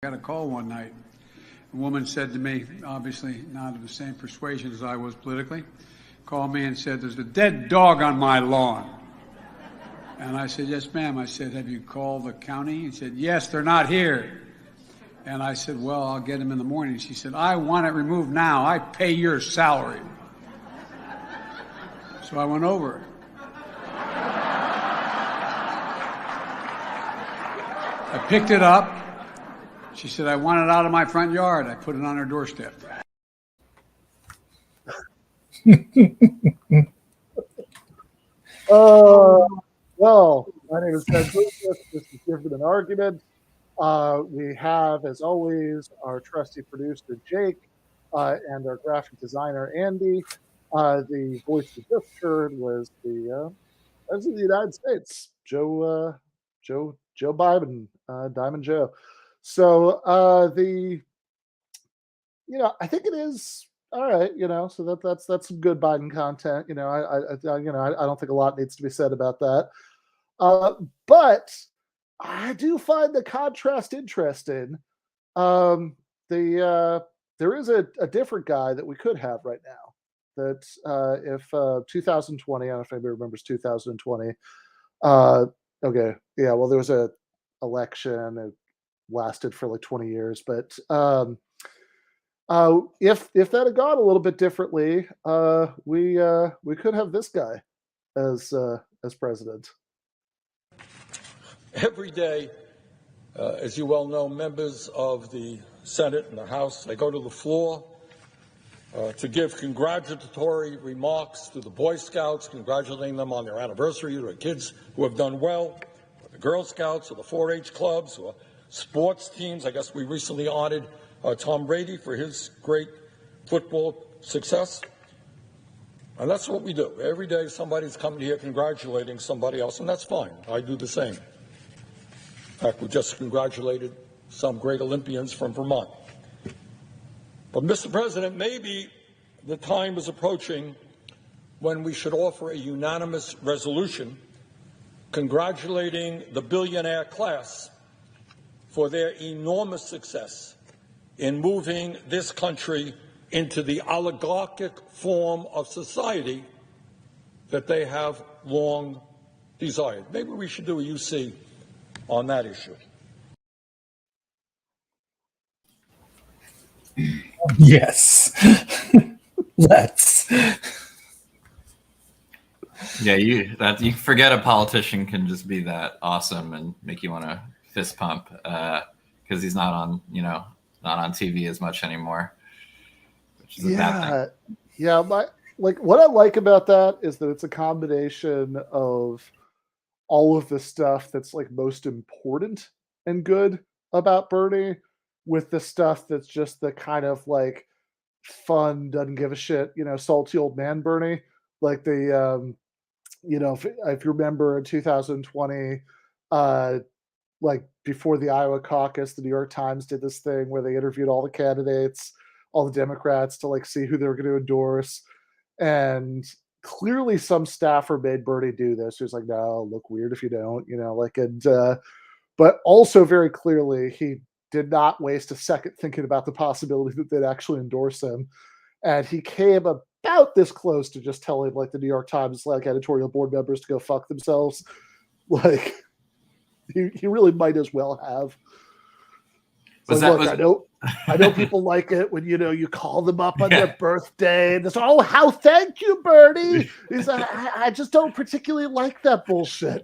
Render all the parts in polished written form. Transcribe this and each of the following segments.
got a call one night. A woman said to me, obviously not of the same persuasion as I was politically, called me and said, "There's a dead dog on my lawn." And I said, "Yes, ma'am." I said, "Have you called the county?" He said, "Yes, they're not here." And I said, "Well, I'll get him in the morning." She said, "I want it removed now. I pay your salary." So I went over. I picked it up. She said, "I want it out of my front yard." I put it on her doorstep. Well, my name is Ben Burgis. This is Given an Argument. We have, as always, our trusty producer, Jake, and our graphic designer, Andy. The voice we just heard was the President of the United States, Joe Biden, Diamond Joe. So I think it is all right. So that's some good Biden content. I don't think a lot needs to be said about that. But I do find the contrast interesting. There is a different guy that we could have right now. That if 2020, I don't know if anybody remembers 2020. Okay, yeah. Well, there was a election. It lasted for like 20 years, but if that had gone a little bit differently, we could have this guy as president. Every day, as you well know, members of the Senate and the House, they go to the floor to give congratulatory remarks to the Boy Scouts, congratulating them on their anniversary, to the kids who have done well, or the Girl Scouts, or the 4-H clubs, or sports teams. I guess we recently honored Tom Brady for his great football success. And that's what we do. Every day somebody's coming here congratulating somebody else, and that's fine. I do the same. In fact, we just congratulated some great Olympians from Vermont. But, Mr. President, maybe the time is approaching when we should offer a unanimous resolution congratulating the billionaire class for their enormous success in moving this country into the oligarchic form of society that they have long desired. Maybe we should do a UC on that issue. Yes. Let's. Yeah, you forget a politician can just be that awesome and make you want to fist pump because he's not on TV as much anymore, which is a bad thing. Yeah. What I like about that is that it's a combination of all of the stuff that's like most important and good about Bernie with the stuff that's just the kind of like fun, doesn't give a shit, salty old man Bernie. Like the, if you remember in 2020, like before the Iowa caucus, the New York Times did this thing where they interviewed all the candidates, all the Democrats to like see who they were going to endorse. And clearly some staffer made Bernie do this. He was like, "No, look weird if you don't," but also very clearly he did not waste a second thinking about the possibility that they'd actually endorse him. And he came about this close to just telling like the New York Times like editorial board members to go fuck themselves. Like he really might as well have. I know people like it when you call them up on their birthday and it's how thank you, Bernie. He's like, I just don't particularly like that bullshit.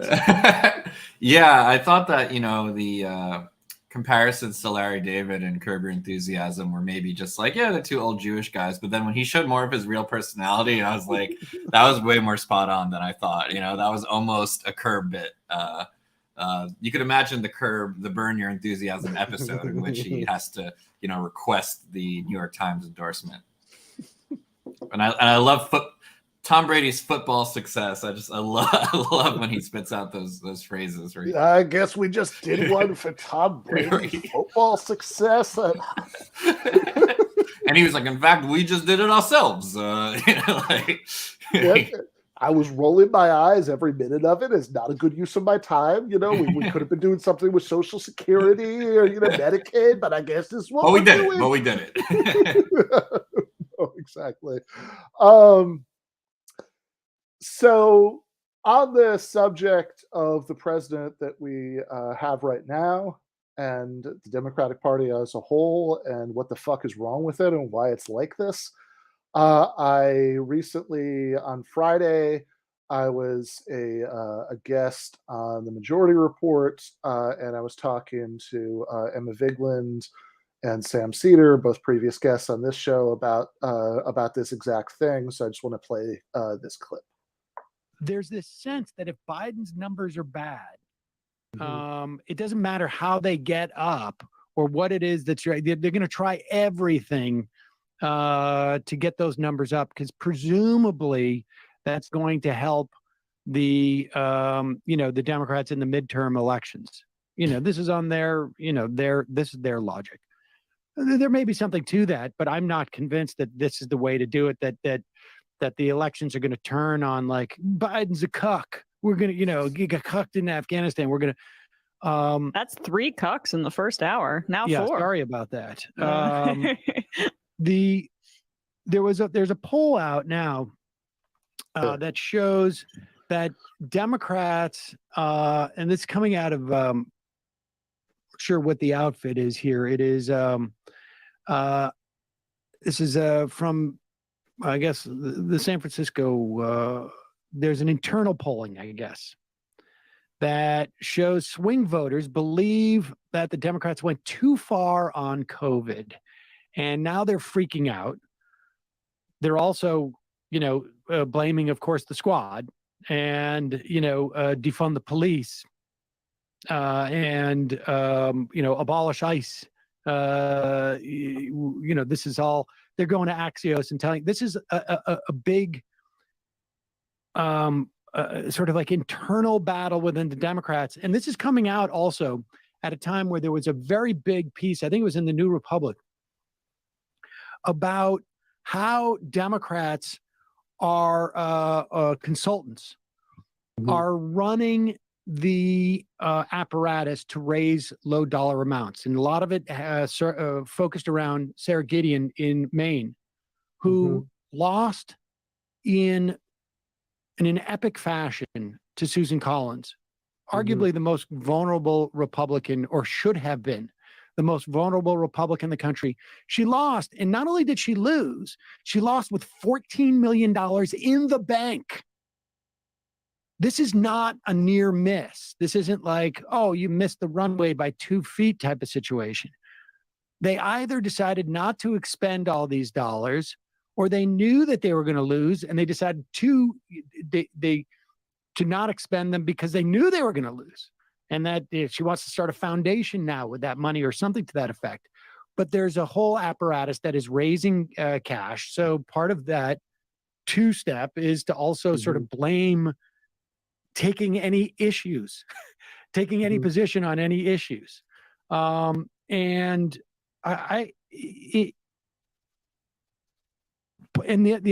Yeah, I thought that the comparisons to Larry David and Curb Your Enthusiasm were maybe just like, yeah, the two old Jewish guys. But then when he showed more of his real personality, I was like, that was way more spot on than I thought. That was almost a Curb bit. You could imagine the Burn Your Enthusiasm episode in which he has to, request the New York Times endorsement. And I love Tom Brady's football success. I love when he spits out those phrases. Right? I guess we just did one for Tom Brady's football success. And he was like, in fact, we just did it ourselves. I was rolling my eyes every minute of it. It's not a good use of my time. You know, we could have been doing something with Social Security or, Medicaid, but I guess this is what we're doing. But we did it. Oh, exactly. So on the subject of the president that we have right now and the Democratic Party as a whole and what the fuck is wrong with it and why it's like this, I recently, on Friday, I was a guest on the Majority Report, and I was talking to Emma Vigeland and Sam Cedar, both previous guests on this show, about this exact thing. So I just want to play this clip. There's this sense that if Biden's numbers are bad, it doesn't matter how they get up or what it is that's right. They're going to try everything to get those numbers up, because presumably that's going to help the the Democrats in the midterm elections. This is on their this is their logic. There may be something to that, but I'm not convinced that this is the way to do it. That the elections are going to turn on like Biden's a cuck. We're going to get cucked in Afghanistan. We're going to. That's 3 cucks in the first hour. Now 4. Sorry about that. There's a poll out now that shows that Democrats, and it's coming out of sure what the outfit is here. It is this is from, I guess, the San Francisco. There's an internal polling, I guess, that shows swing voters believe that the Democrats went too far on COVID, and now they're freaking out. They're also, blaming, of course, the squad and, defund the police and, abolish ICE. This is all, they're going to Axios and telling, this is a big sort of like internal battle within the Democrats. And this is coming out also at a time where there was a very big piece, I think it was in the New Republic, about how Democrats are consultants, are running the apparatus to raise low dollar amounts. And a lot of it has focused around Sarah Gideon in Maine, who lost in an epic fashion to Susan Collins, arguably the most vulnerable Republican, or should have been the most vulnerable Republican in the country. She lost, and not only did she lose, she lost with $14 million in the bank. This is not a near miss. This isn't like, oh, you missed the runway by 2 feet type of situation. They either decided not to expend all these dollars, or they knew that they were going to lose, and they decided to not expend them because they knew they were going to lose. And that she wants to start a foundation now with that money or something to that effect. But there's a whole apparatus that is raising cash. So part of that 2-step is to also sort of blame taking any issues, taking any position on any issues. And the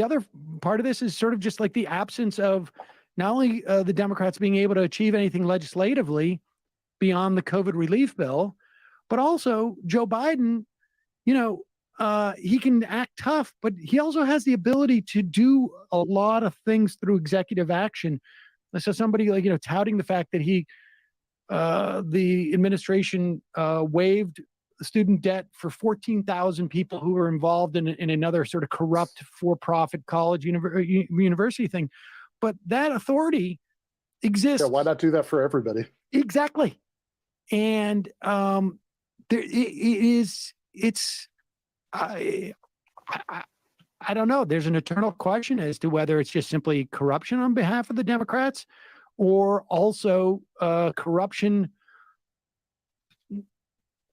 other part of this is sort of just like the absence of not only the Democrats being able to achieve anything legislatively beyond the COVID relief bill, but also Joe Biden, he can act tough, but he also has the ability to do a lot of things through executive action. So somebody like, touting the fact that the administration waived student debt for 14,000 people who were involved in another sort of corrupt for-profit college university thing. But that authority exists. Yeah, why not do that for everybody? Exactly. And I don't know. There's an eternal question as to whether it's just simply corruption on behalf of the Democrats, or also corruption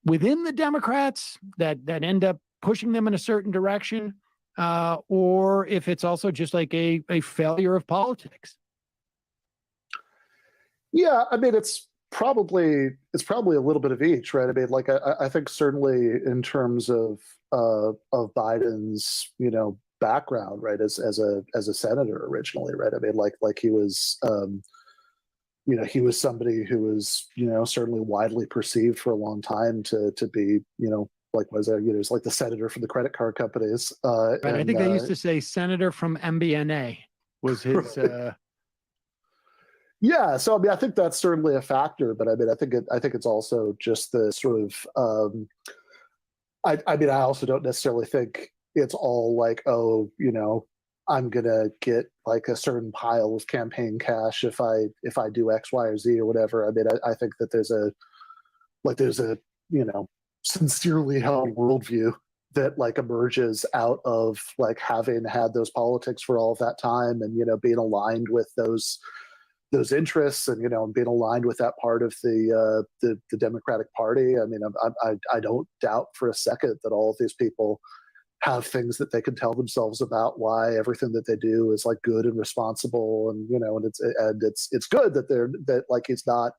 within the Democrats that end up pushing them in a certain direction, or if it's also just like a failure of politics. Yeah, I mean, it's probably a little bit of each, right? I mean, like I think certainly in terms of Biden's background, right, as a senator originally, right? I mean, like he was, he was somebody who was, certainly widely perceived for a long time to be, was like the senator for the credit card companies. Right. I And think they used to say senator from MBNA was his. Yeah, so I mean, I think that's certainly a factor, but I mean, I think it's also just the sort of. I mean, I also don't necessarily think it's all like, oh, I'm gonna get like a certain pile of campaign cash if I do X, Y, or Z or whatever. I mean, I think that there's a sincerely held worldview that like emerges out of like having had those politics for all of that time, and being aligned with those interests, and being aligned with that part of the Democratic Party. I mean, I don't doubt for a second that all of these people have things that they can tell themselves about why everything that they do is like good and responsible, and and it's good that like he's not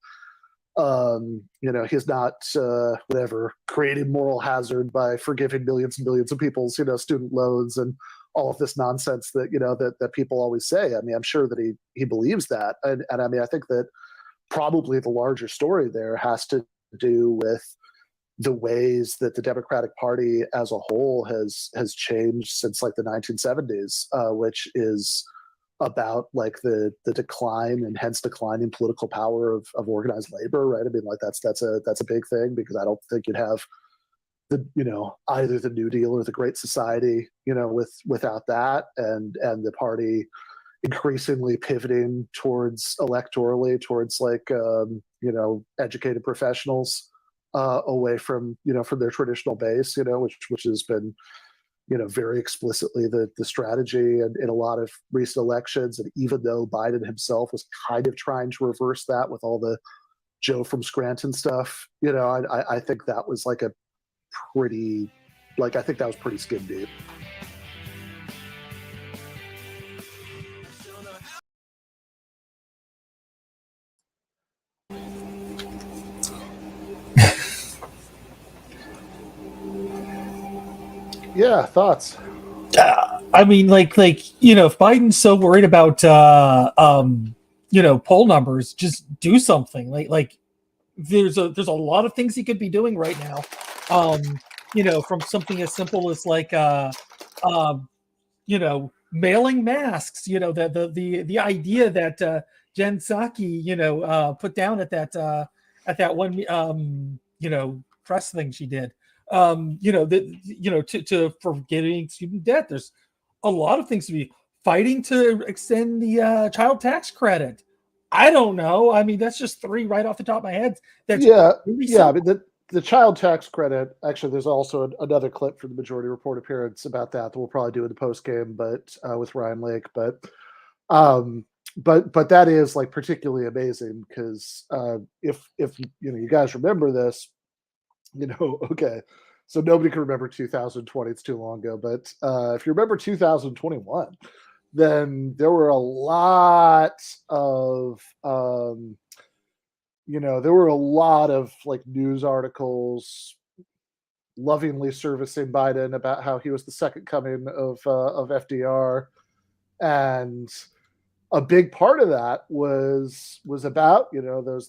he's not whatever creating moral hazard by forgiving millions and millions of people's student loans and all of this nonsense that that people always say. I mean, I'm sure that he believes that, and I mean, I think that probably the larger story there has to do with the ways that the Democratic Party as a whole has changed since like the 1970s, which is about like the decline and hence declining political power of organized labor, right? I mean, like that's a big thing, because I don't think you'd have the either the New Deal or the Great Society without that, and the party increasingly pivoting towards electorally towards like educated professionals away from from their traditional base, which has been very explicitly the strategy in a lot of recent elections. And even though Biden himself was kind of trying to reverse that with all the Joe from Scranton stuff, I think that was like a pretty, like, I think that was pretty skin deep. Yeah, thoughts? I mean, like if Biden's so worried about poll numbers, just do something. Like there's a lot of things he could be doing right now. From something as simple as like mailing masks. The idea that Jen Psaki put down at that one press thing she did. For getting student debt, there's a lot of things to be fighting to extend the child tax credit. I don't know. I mean, that's just three right off the top of my head. That's really I mean, the child tax credit. Actually, there's also another clip from the Majority Report appearance about that we'll probably do in the post game, but with Ryan Lake. But that is like particularly amazing because if you guys remember this, okay, so nobody can remember 2020; it's too long ago. But if you remember 2021, then there were a lot of like news articles lovingly servicing Biden about how he was the second coming of FDR, and a big part of that was about those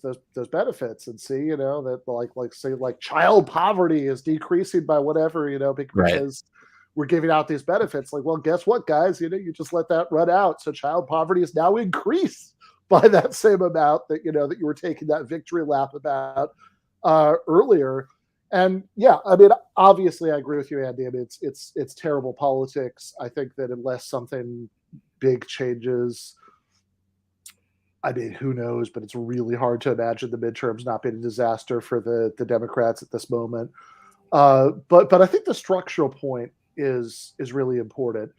benefits, and see that like child poverty is decreasing by whatever because we're giving out these benefits. Like, well, guess what, guys? You just let that run out, so child poverty is now increased by that same amount that that you were taking that victory lap about earlier. And yeah, I mean, obviously, I agree with you, Andy. I mean, it's terrible politics. I think that unless something big changes, I mean, who knows? But it's really hard to imagine the midterms not being a disaster for the Democrats at this moment. But I think the structural point is really important.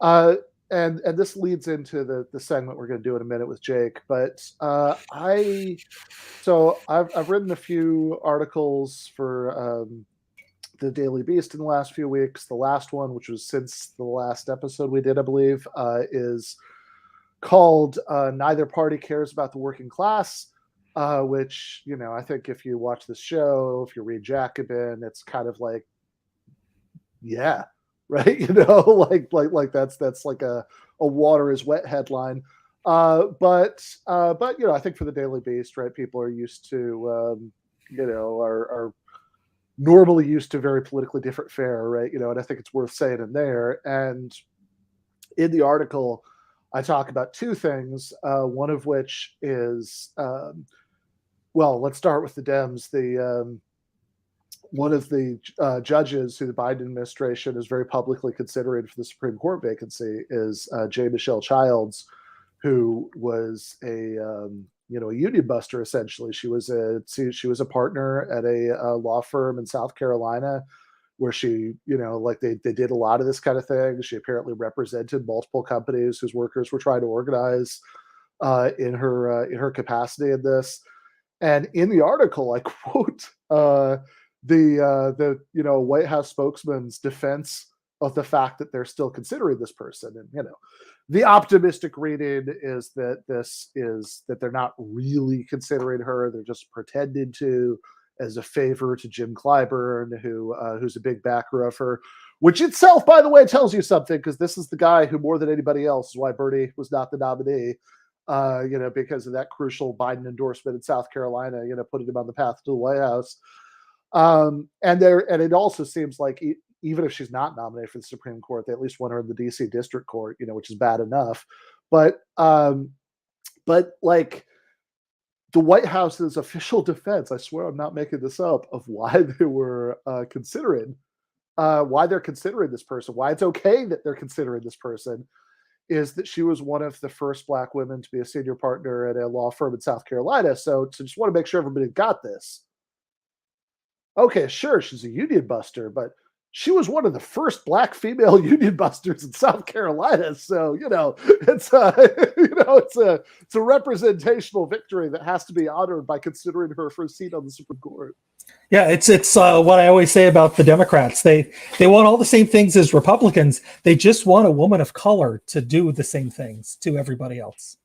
And this leads into the segment we're going to do in a minute with Jake. But I've written a few articles for the Daily Beast in the last few weeks. The last one, which was since the last episode we did, I believe, is called "Neither Party Cares About the Working Class," which I think if you watch this show, if you read Jacobin, it's kind of like, yeah, right? Like that's like a water is wet headline. But I think for the Daily Beast, right, people are used to are normally used to very politically different fare, right? And I think it's worth saying in there. And in the article, I talk about two things. One of which is, let's start with the Dems. One of the judges who the Biden administration is very publicly considering for the Supreme Court vacancy is J. Michelle Childs, who was a union buster. Essentially, she was a partner at a law firm in South Carolina, where she, they did a lot of this kind of thing. She apparently represented multiple companies whose workers were trying to organize in her capacity in this. And in the article, I quote the White House spokesman's defense of the fact that they're still considering this person. And the optimistic reading is that they're not really considering her; they're just pretending to, as a favor to Jim Clyburn, who's a big backer of her. Which itself, by the way, tells you something, because this is the guy who, more than anybody else, is why Bernie was not the nominee. Because of that crucial Biden endorsement in South Carolina, putting him on the path to the White House. And it also seems like even if she's not nominated for the Supreme Court, they at least want her in the DC District Court, which is bad enough. But like the White House's official defense, I swear I'm not making this up, of why they were why they're considering this person, why it's okay that they're considering this person, is that she was one of the first Black women to be a senior partner at a law firm in South Carolina. So just want to make sure everybody got this. Okay, sure, she's a union buster, but she was one of the first Black female union busters in South Carolina. So, it's a representational victory that has to be honored by considering her for a seat on the Supreme Court. Yeah, it's what I always say about the Democrats. They want all the same things as Republicans. They just want a woman of color to do the same things to everybody else.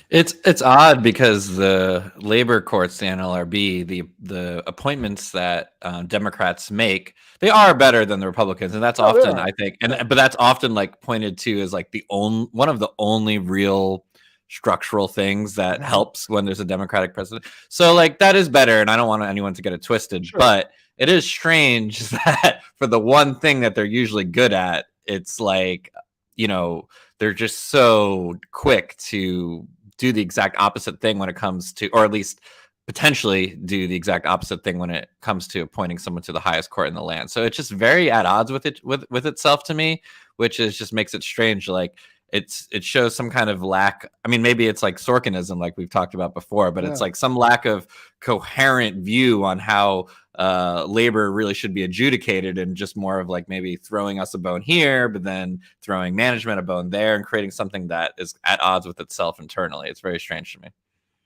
It's odd because the labor courts, the NLRB, the appointments that Democrats make, they are better than the Republicans, and that's often, I think, but that's often like pointed to as like one of the only real structural things that helps when there's a Democratic president. So like that is better, and I don't want anyone to get it twisted, but it is strange that for the one thing that they're usually good at, it's like, they're just so quick to do the exact opposite thing when it comes to, or at least potentially do the exact opposite thing when it comes to appointing someone to the highest court in the land. So it's just very at odds with itself to me, which just makes it strange. Like it shows some kind of lack. I mean, maybe it's like Sorkinism, like we've talked about before, but it's like some lack of coherent view on how labor really should be adjudicated, and just more of like maybe throwing us a bone here, but then throwing management a bone there, and creating something that is at odds with itself internally. It's very strange to me.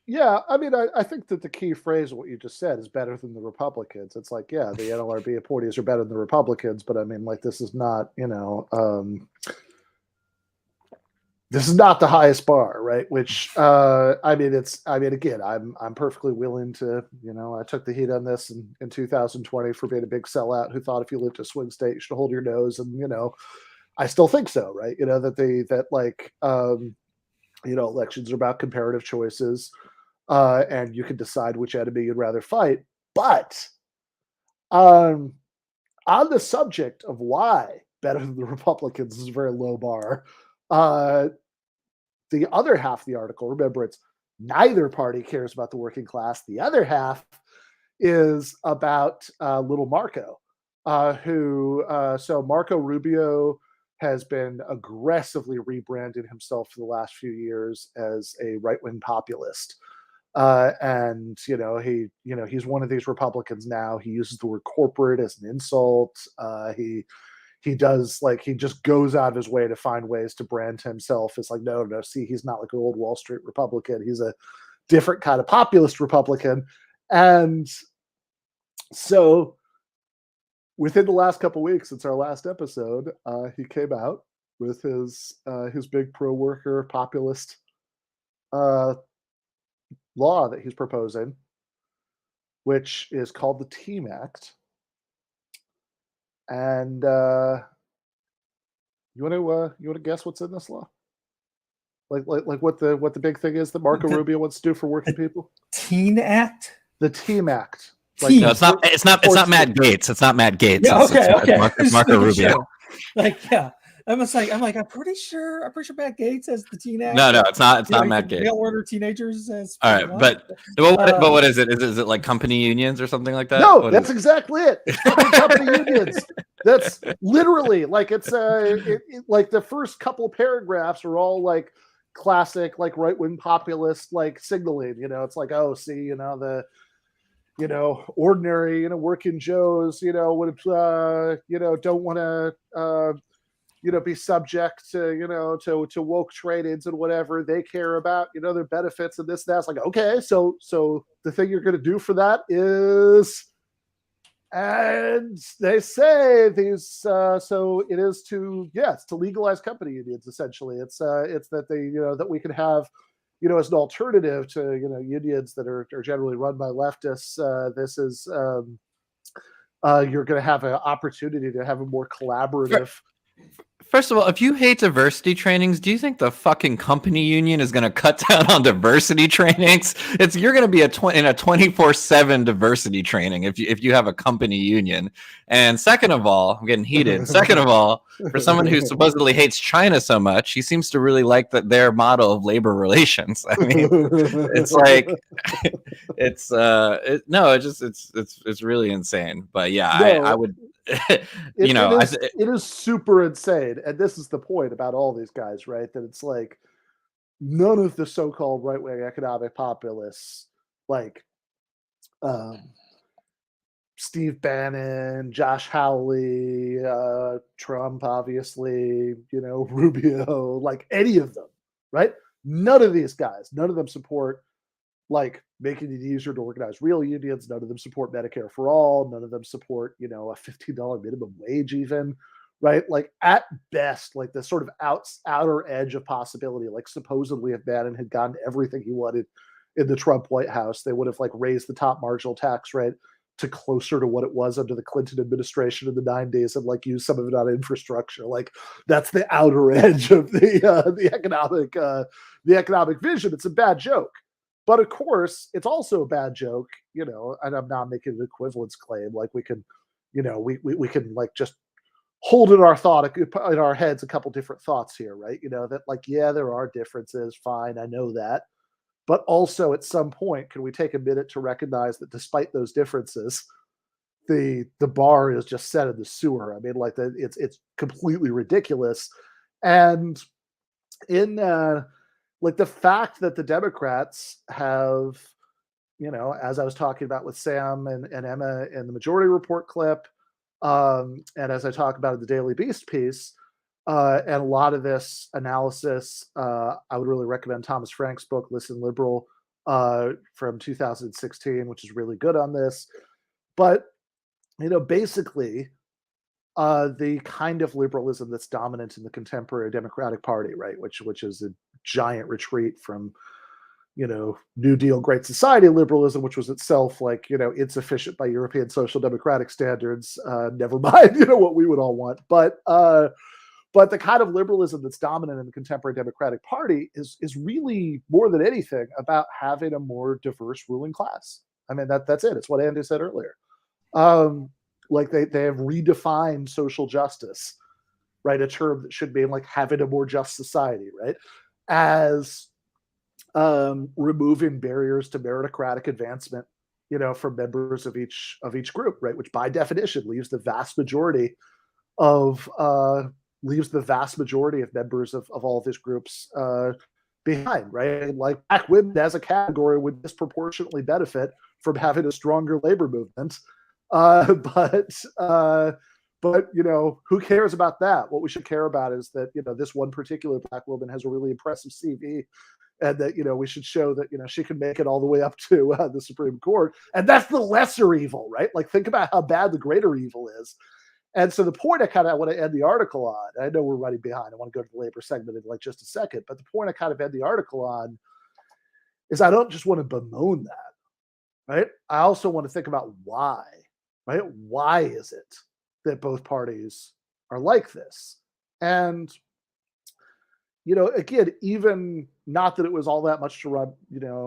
Yeah, I mean, I think that the key phrase of what you just said is better than the Republicans. It's like, yeah, the NLRB appointees are better than the Republicans, but I mean, like, this is not, this is not the highest bar, right? Which, again, I'm perfectly willing to, I took the heat on this in 2020 for being a big sellout who thought if you lived in a swing state, you should hold your nose. And, I still think so, right? Elections are about comparative choices, and you can decide which enemy you'd rather fight. But on the subject of why better than the Republicans is a very low bar, the other half of the article, remember, it's neither party cares about the working class. The other half is about little Marco, so Marco Rubio has been aggressively rebranding himself for the last few years as a right-wing populist. And he's one of these Republicans now. He uses the word corporate as an insult. He just goes out of his way to find ways to brand himself as like, no, see, he's not like an old Wall Street Republican. He's a different kind of populist Republican. And so within the last couple of weeks since our last episode, he came out with his big pro-worker populist law that he's proposing, which is called the Team Act. And you want to guess what's in this law? Like what the big thing is that Marco Rubio wants to do for working people? Teen Act? The Team Act. Teen. No, it's not Matt Gates. It's not Matt Gates. Yeah, It's Just Marco making Rubio. sure. Like, yeah. I'm pretty sure Matt Gates has the Teen Act. No, it's not You know, Matt Gates. Mail order teenagers as All right, but what is it? Is it like company unions or something like that? No, What that's is exactly it. It's fucking company unions. That's literally like it's like the first couple paragraphs are all like classic like right-wing populist like signaling. You know, it's like, oh, see, you know, the ordinary, working Joes, would don't want to be subject to, to woke tradings and whatever. They care about, their benefits and this, and that's like, okay, so the thing you're going to do for that is, and they say these, so it is it's to legalize company unions, essentially. It's that they, that we can have, as an alternative to, unions that are generally run by leftists. This is, you're going to have an opportunity to have a more collaborative. First of all, if you hate diversity trainings, do you think the fucking company union is going to cut down on diversity trainings? You're going to be in a 24/7 diversity training if you have a company union. And second of all, I'm getting heated. Second of all, for someone who supposedly hates China so much, he seems to really like their model of labor relations. I mean, it's like it's really insane. But yeah, I would. It is super insane, and this is the point about all these guys, right? That it's like none of the so-called right-wing economic populists, like Steve Bannon, Josh Hawley, Trump, obviously, Rubio, like any of them, right? None of these guys, none of them support like making it easier to organize real unions. None of them support Medicare for all. None of them support, a $15 minimum wage even, right? Like at best, like the sort of outer edge of possibility, like supposedly if Bannon had gotten everything he wanted in the Trump White House, they would have like raised the top marginal tax rate to closer to what it was under the Clinton administration in the 90s and like use some of it on infrastructure. Like that's the outer edge of the economic vision. It's a bad joke. But of course, it's also a bad joke, and I'm not making an equivalence claim. Like we can, we can like just hold in our heads a couple different thoughts here, right? That like, yeah, there are differences. Fine, I know that. But also at some point, can we take a minute to recognize that despite those differences, the bar is just set in the sewer. I mean, like it's completely ridiculous. And in like the fact that the Democrats have, as I was talking about with Sam and Emma in the Majority Report clip, and as I talk about in the Daily Beast piece, and a lot of this analysis, I would really recommend Thomas Frank's book, Listen Liberal, from 2016, which is really good on this. But, basically, the kind of liberalism that's dominant in the contemporary Democratic Party, right, which is a giant retreat from, New Deal, Great Society liberalism, which was itself like, insufficient by European social democratic standards. Never mind, what we would all want. But the kind of liberalism that's dominant in the contemporary Democratic Party is really more than anything about having a more diverse ruling class. I mean, that's it. It's what Andy said earlier. Like they have redefined social justice, right? A term that should be like having a more just society, right? As removing barriers to meritocratic advancement, from members of each group, right? Which by definition leaves the vast majority of members of all of these groups behind, right? Like black women as a category would disproportionately benefit from having a stronger labor movement. But who cares about that? What we should care about is that, this one particular black woman has a really impressive CV, and that, we should show that, she can make it all the way up to the Supreme Court. And that's the lesser evil, right? Like think about how bad the greater evil is. And so the point I kind of want to end the article on, I know we're running behind. I want to go to the labor segment in like just a second, but the point I kind of end the article on is I don't just want to bemoan that, right? I also want to think about why, right? Why is it that both parties are like this. And, again, even not that it was all that much to run,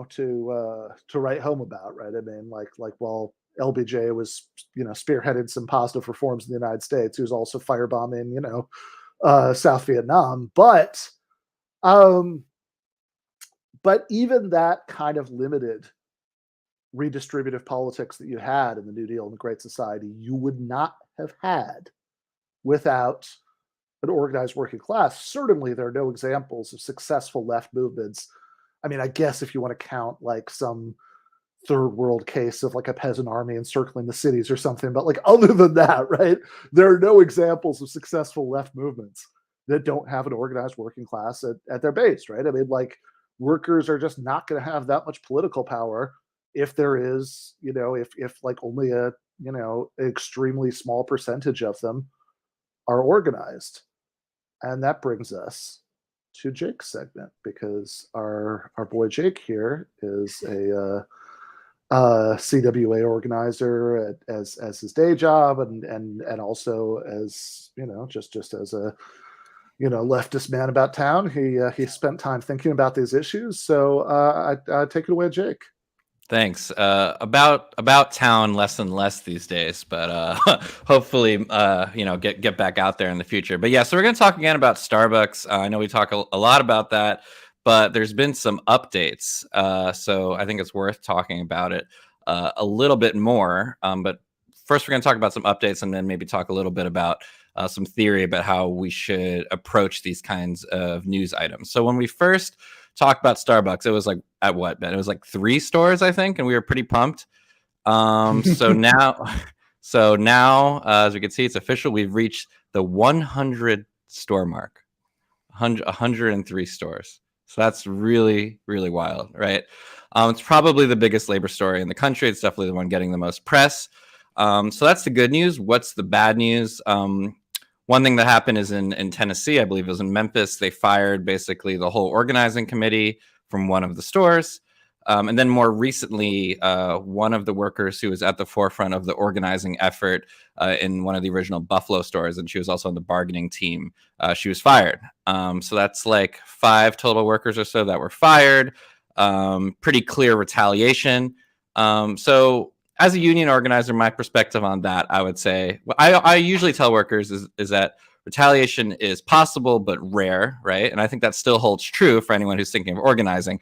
to write home about, right? I mean, well, LBJ was, spearheaded some positive reforms in the United States. He was also firebombing, South Vietnam. But even that kind of limited redistributive politics that you had in the New Deal and the Great Society, you would not have had without an organized working class. Certainly, there are no examples of successful left movements. I mean, I guess if you want to count like some third world case of like a peasant army encircling the cities or something, but like other than that, right, there are no examples of successful left movements that don't have an organized working class at their base, right? I mean, like workers are just not going to have that much political power if there is, if like only a, extremely small percentage of them are organized. And that brings us to Jake's segment, because our boy Jake here is a CWA organizer as his day job, and also as just as a leftist man about town. He spent time thinking about these issues. So I take it away, Jake. Thanks. About town less and less these days, but hopefully get back out there in the future. But yeah, so we're going to talk again about Starbucks. I know we talk a lot about that, but there's been some updates. So I think it's worth talking about it a little bit more. But first, we're going to talk about some updates, and then maybe talk a little bit about some theory about how we should approach these kinds of news items. So when we first talked about Starbucks, it was like at what, Ben? It was like 3 stores, I think, and we were pretty pumped. So now, as we can see, it's official. We've reached the 100 store mark, 103 stores. So that's really, really wild, right? It's probably the biggest labor story in the country. It's definitely the one getting the most press. So that's the good news. What's the bad news? One thing that happened is in Tennessee, I believe it was in Memphis, they fired basically the whole organizing committee from one of the stores. And then more recently, one of the workers who was at the forefront of the organizing effort in one of the original Buffalo stores, and she was also on the bargaining team, she was fired. So that's like 5 total workers or so that were fired. Pretty clear retaliation. So as a union organizer, my perspective on that, I would say, I usually tell workers is that retaliation is possible but rare, right? And I think that still holds true for anyone who's thinking of organizing.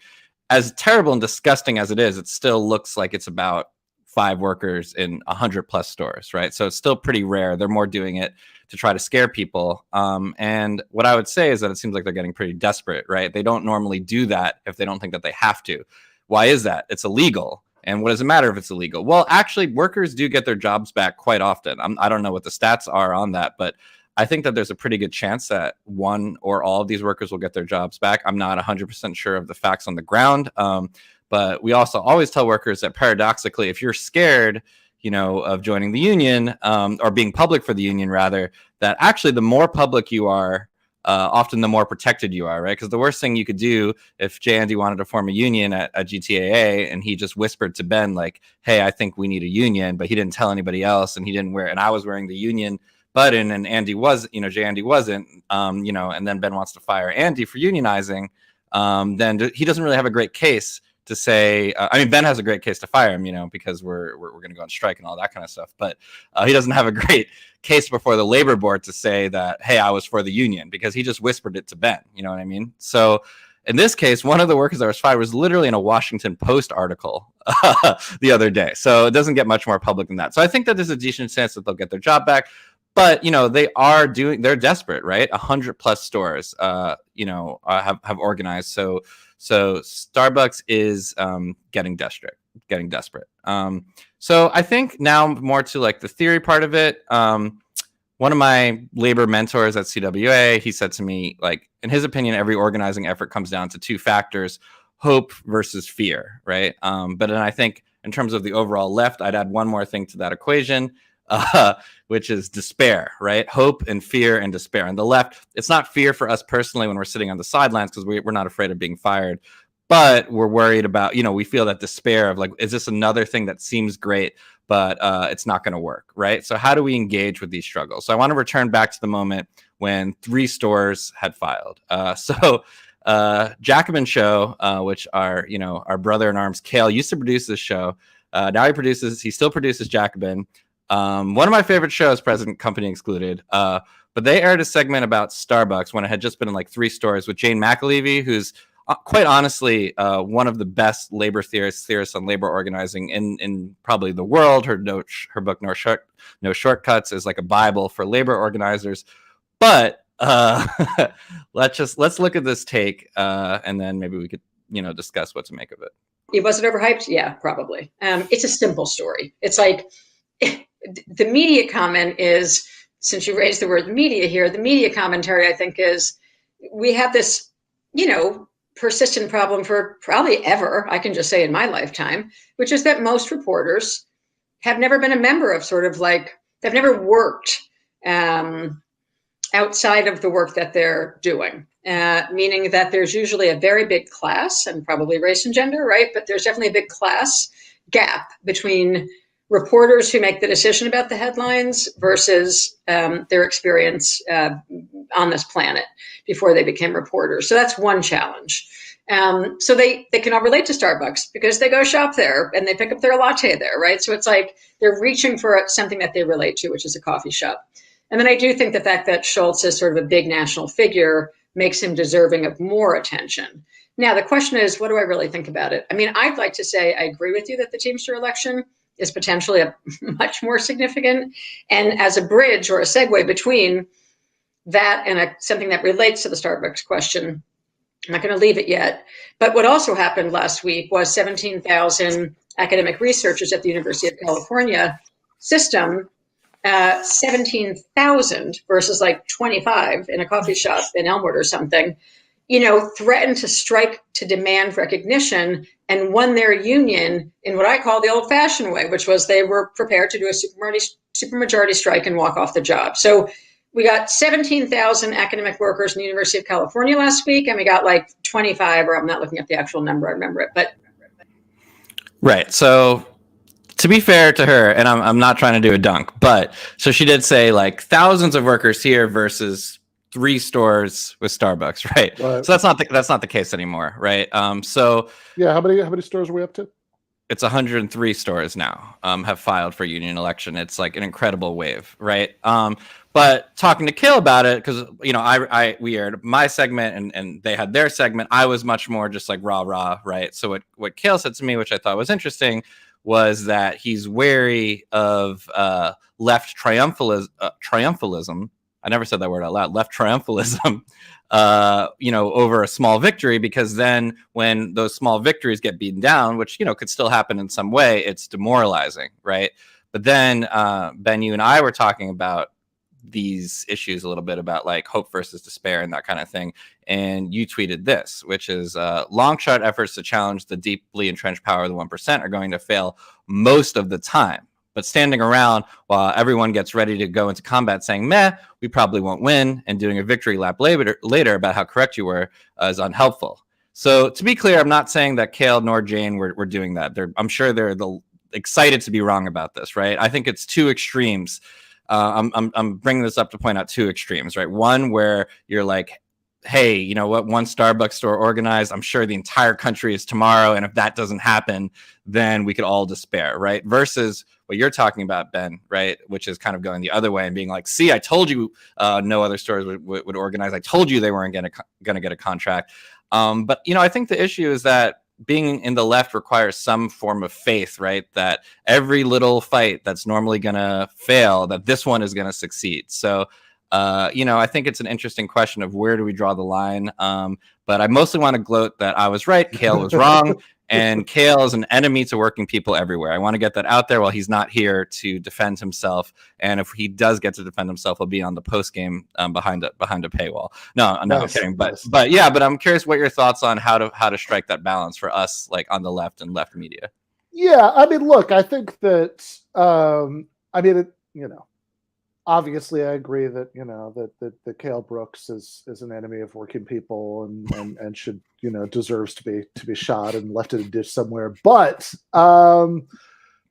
As terrible and disgusting as it is, it still looks like it's about 5 workers in 100+ stores, right? So it's still pretty rare. They're more doing it to try to scare people. And what I would say is that it seems like they're getting pretty desperate, right? They don't normally do that if they don't think that they have to. Why is that? It's illegal. And what does it matter if it's illegal? Well, actually, workers do get their jobs back quite often. I don't know what the stats are on that, but I think that there's a pretty good chance that one or all of these workers will get their jobs back. I'm not 100% sure of the facts on the ground, but we also always tell workers that paradoxically, if you're scared, of joining the union or being public for the union, rather, that actually the more public you are, often the more protected you are, right? Because the worst thing you could do if J. Andy wanted to form a union at GTAA and he just whispered to Ben, like, hey, I think we need a union, but he didn't tell anybody else, and he didn't wear, and I was wearing the union button and Andy was, J. Andy wasn't, and then Ben wants to fire Andy for unionizing, then he doesn't really have a great case to say, Ben has a great case to fire him, because we're going to go on strike and all that kind of stuff. But he doesn't have a great case before the labor board to say that, hey, I was for the union, because he just whispered it to Ben. You know what I mean? So in this case, one of the workers that was fired was literally in a Washington Post article the other day. So it doesn't get much more public than that. So I think that there's a decent chance that they'll get their job back. But, they're desperate, right? 100+ stores, have organized. So Starbucks is getting desperate. So I think now more to like the theory part of it. One of my labor mentors at CWA, he said to me, like, in his opinion, every organizing effort comes down to 2 factors, hope versus fear, right? But then I think in terms of the overall left, I'd add one more thing to that equation, which is despair, right? Hope and fear and despair. And the left, it's not fear for us personally when we're sitting on the sidelines because we're not afraid of being fired. but we're worried about, we feel that despair of like, is this another thing that seems great, but it's not going to work, right? So how do we engage with these struggles? So I want to return back to the moment when 3 stores had filed. Jacobin Show, which our brother in arms, Cale, used to produce this show. Now he still produces Jacobin. One of my favorite shows, President Company Excluded. But they aired a segment about Starbucks when it had just been in like 3 stores with Jane McAlevey, who's quite honestly one of the best labor theorists on labor organizing in probably the world. Her book No Shortcuts is like a Bible for labor organizers. But let's look at this take, and then maybe we could discuss what to make of it. Was it overhyped? Yeah, probably. It's a simple story. It's like the media comment is, since you raised the word media here, the media commentary, I think, is we have this, persistent problem for probably ever, I can just say in my lifetime, which is that most reporters have never been a member of they've never worked outside of the work that they're doing, meaning that there's usually a very big class, and probably race and gender, right? But there's definitely a big class gap between reporters who make the decision about the headlines versus their experience on this planet before they became reporters. So that's one challenge. So they can all relate to Starbucks because they go shop there and they pick up their latte there, right? So it's like they're reaching for something that they relate to, which is a coffee shop. And then I do think the fact that Schultz is sort of a big national figure makes him deserving of more attention. Now, the question is, what do I really think about it? I mean, I'd like to say I agree with you that the Teamster election is potentially a much more significant, and as a bridge or a segue between that and something that relates to the Starbucks question, I'm not going to leave it yet. But what also happened last week was 17,000 academic researchers at the University of California system, 17,000 versus like 25 in a coffee shop in Elmwood or something, threatened to strike to demand recognition and won their union in what I call the old-fashioned way, which was they were prepared to do a supermajority strike and walk off the job. So we got 17,000 academic workers in the University of California last week, and we got like 25, or I'm not looking at the actual number, I remember it, but. Right, so to be fair to her, and I'm not trying to do a dunk, but so she did say like thousands of workers here versus 3 stores with Starbucks, right? So that's not the case anymore, right? So yeah, how many stores are we up to? It's 103 stores now have filed for union election. It's like an incredible wave, right? But talking to Cale about it, because we aired my segment and they had their segment. I was much more just like rah, right? So what Cale said to me, which I thought was interesting, was that he's wary of left triumphalism. I never said that word out loud. Left triumphalism, over a small victory, because then when those small victories get beaten down, which could still happen in some way, it's demoralizing, right? But then Ben, you and I were talking about these issues a little bit about like hope versus despair and that kind of thing, and you tweeted this, which is long shot efforts to challenge the deeply entrenched power of the 1% are going to fail most of the time. But standing around while everyone gets ready to go into combat saying, meh, we probably won't win, and doing a victory lap later about how correct you were is unhelpful. So to be clear, I'm not saying that Cale nor Jane were doing that. I'm sure they're excited to be wrong about this, right? I think it's 2 extremes. I'm bringing this up to point out 2 extremes, right? One where you're like, hey, you know what, one Starbucks store organized, I'm sure the entire country is tomorrow, and if that doesn't happen, then we could all despair, right? Versus what you're talking about, Ben, right, which is kind of going the other way and being like, see, I told you no other stores would organize. I told you they weren't going to get a contract. But, I think the issue is that being in the left requires some form of faith, right? That every little fight that's normally going to fail, that this one is going to succeed. So, I think it's an interesting question of where do we draw the line. But I mostly want to gloat that I was right, Cale was wrong, and Cale is an enemy to working people everywhere. I want to get that out there while he's not here to defend himself. And if he does get to defend himself, he'll be on the post game behind a paywall. No, I'm kidding. But I'm curious what your thoughts on how to strike that balance for us, like on the left and left media. Yeah, I mean, look, I think that obviously, I agree that that Cale Brooks is an enemy of working people and should deserves to be shot and left in a ditch somewhere. But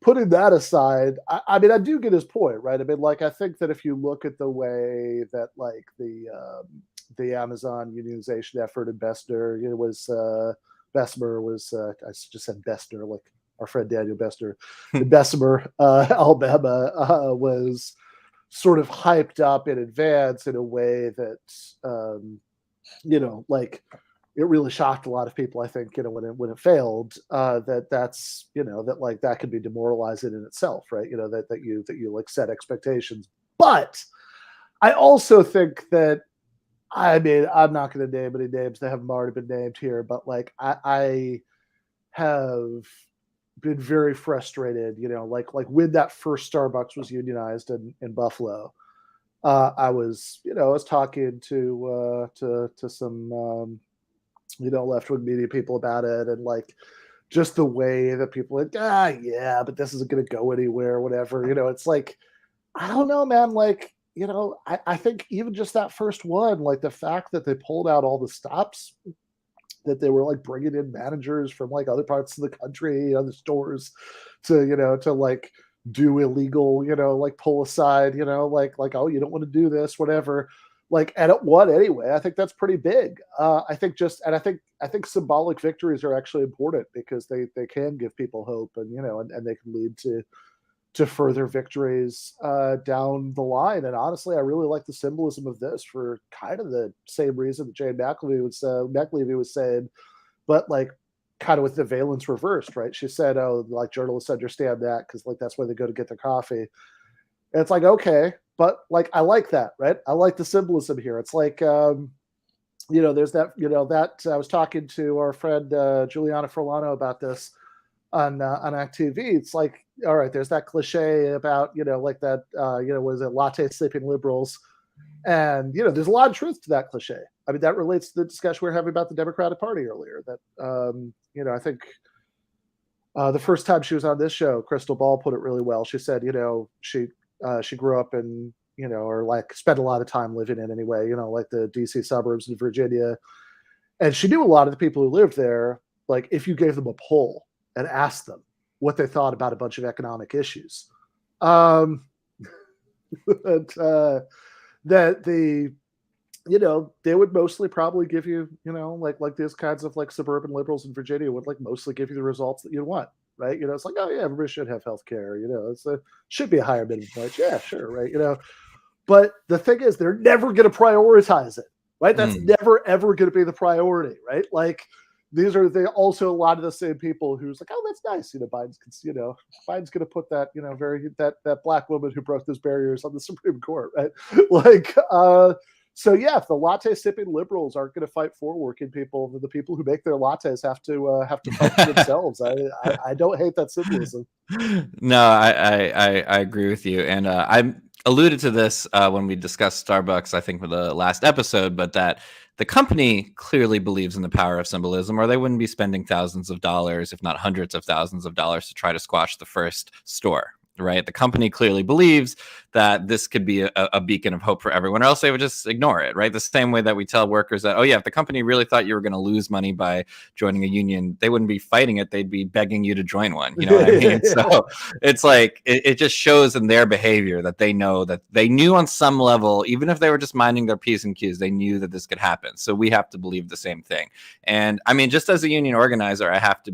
putting that aside, I mean, I do get his point, right? I mean, like, I think that if you look at the way that like the Amazon unionization effort in Bessemer, Bessemer was I just said Bessemer, like our friend Daniel Bessemer in Bessemer, Alabama, was sort of hyped up in advance in a way that like it really shocked a lot of people. I think when it failed, that's that like that could be demoralizing in itself, right? That you like set expectations. But I also think that, I mean, I'm not going to name any names that haven't already been named here, but like I have been very frustrated, like when that first Starbucks was unionized in Buffalo. I was talking to some left-wing media people about it, and like just the way that people like, yeah, but this isn't going to go anywhere, whatever. It's like, I don't know, man. Like, I think even just that first one, like the fact that they pulled out all the stops, that they were like bringing in managers from like other parts of the country, other stores, to like do illegal, like pull aside, like, oh, you don't want to do this, whatever. Like, at what anyway? I think that's pretty big. I think symbolic victories are actually important because they can give people hope, and and they can lead to further victories down the line. And honestly, I really like the symbolism of this for kind of the same reason that Jane McLevy was saying, but like kind of with the valence reversed, right? She said, oh, like journalists understand that because like that's where they go to get their coffee. And it's like, okay, but like I like that, right? I like the symbolism here. It's like there's that, that I was talking to our friend Juliana Furlano about this on Act TV. It's like, all right, there's that cliche about like that was it latte sleeping liberals, and there's a lot of truth to that cliche. I mean, that relates to the discussion we were having about the Democratic Party earlier. That I think the first time she was on this show, Crystal Ball put it really well. She said she grew up in or like spent a lot of time living in anyway, like the DC suburbs in Virginia, and she knew a lot of the people who lived there. Like, if you gave them a poll and asked them what they thought about a bunch of economic issues, that they would mostly probably give you, like these kinds of like suburban liberals in Virginia would like mostly give you the results that you want, right? It's like, oh yeah, everybody should have health care, should be a higher minimum wage. Yeah, sure, right? But the thing is, they're never going to prioritize it, right? That's never, ever going to be the priority, right? Like, these are also a lot of the same people who's like, oh, that's nice. Biden's going to put that, that black woman who broke those barriers on the Supreme Court, right? Like, so yeah, if the latte sipping liberals aren't going to fight for working people, the people who make their lattes have to fight for themselves. I don't hate that symbolism. No, I agree with you, and I alluded to this when we discussed Starbucks, I think, for the last episode, but that the company clearly believes in the power of symbolism, or they wouldn't be spending thousands of dollars, if not hundreds of thousands of dollars, to try to squash the first store. Right? The company clearly believes that this could be a beacon of hope for everyone, or else they would just ignore it, right? The same way that we tell workers that, oh yeah, if the company really thought you were going to lose money by joining a union, they wouldn't be fighting it. They'd be begging you to join one. You know what I mean? So it's like, it just shows in their behavior that they know that they knew on some level, even if they were just minding their P's and Q's, they knew that this could happen. So we have to believe the same thing. And I mean, just as a union organizer, I have to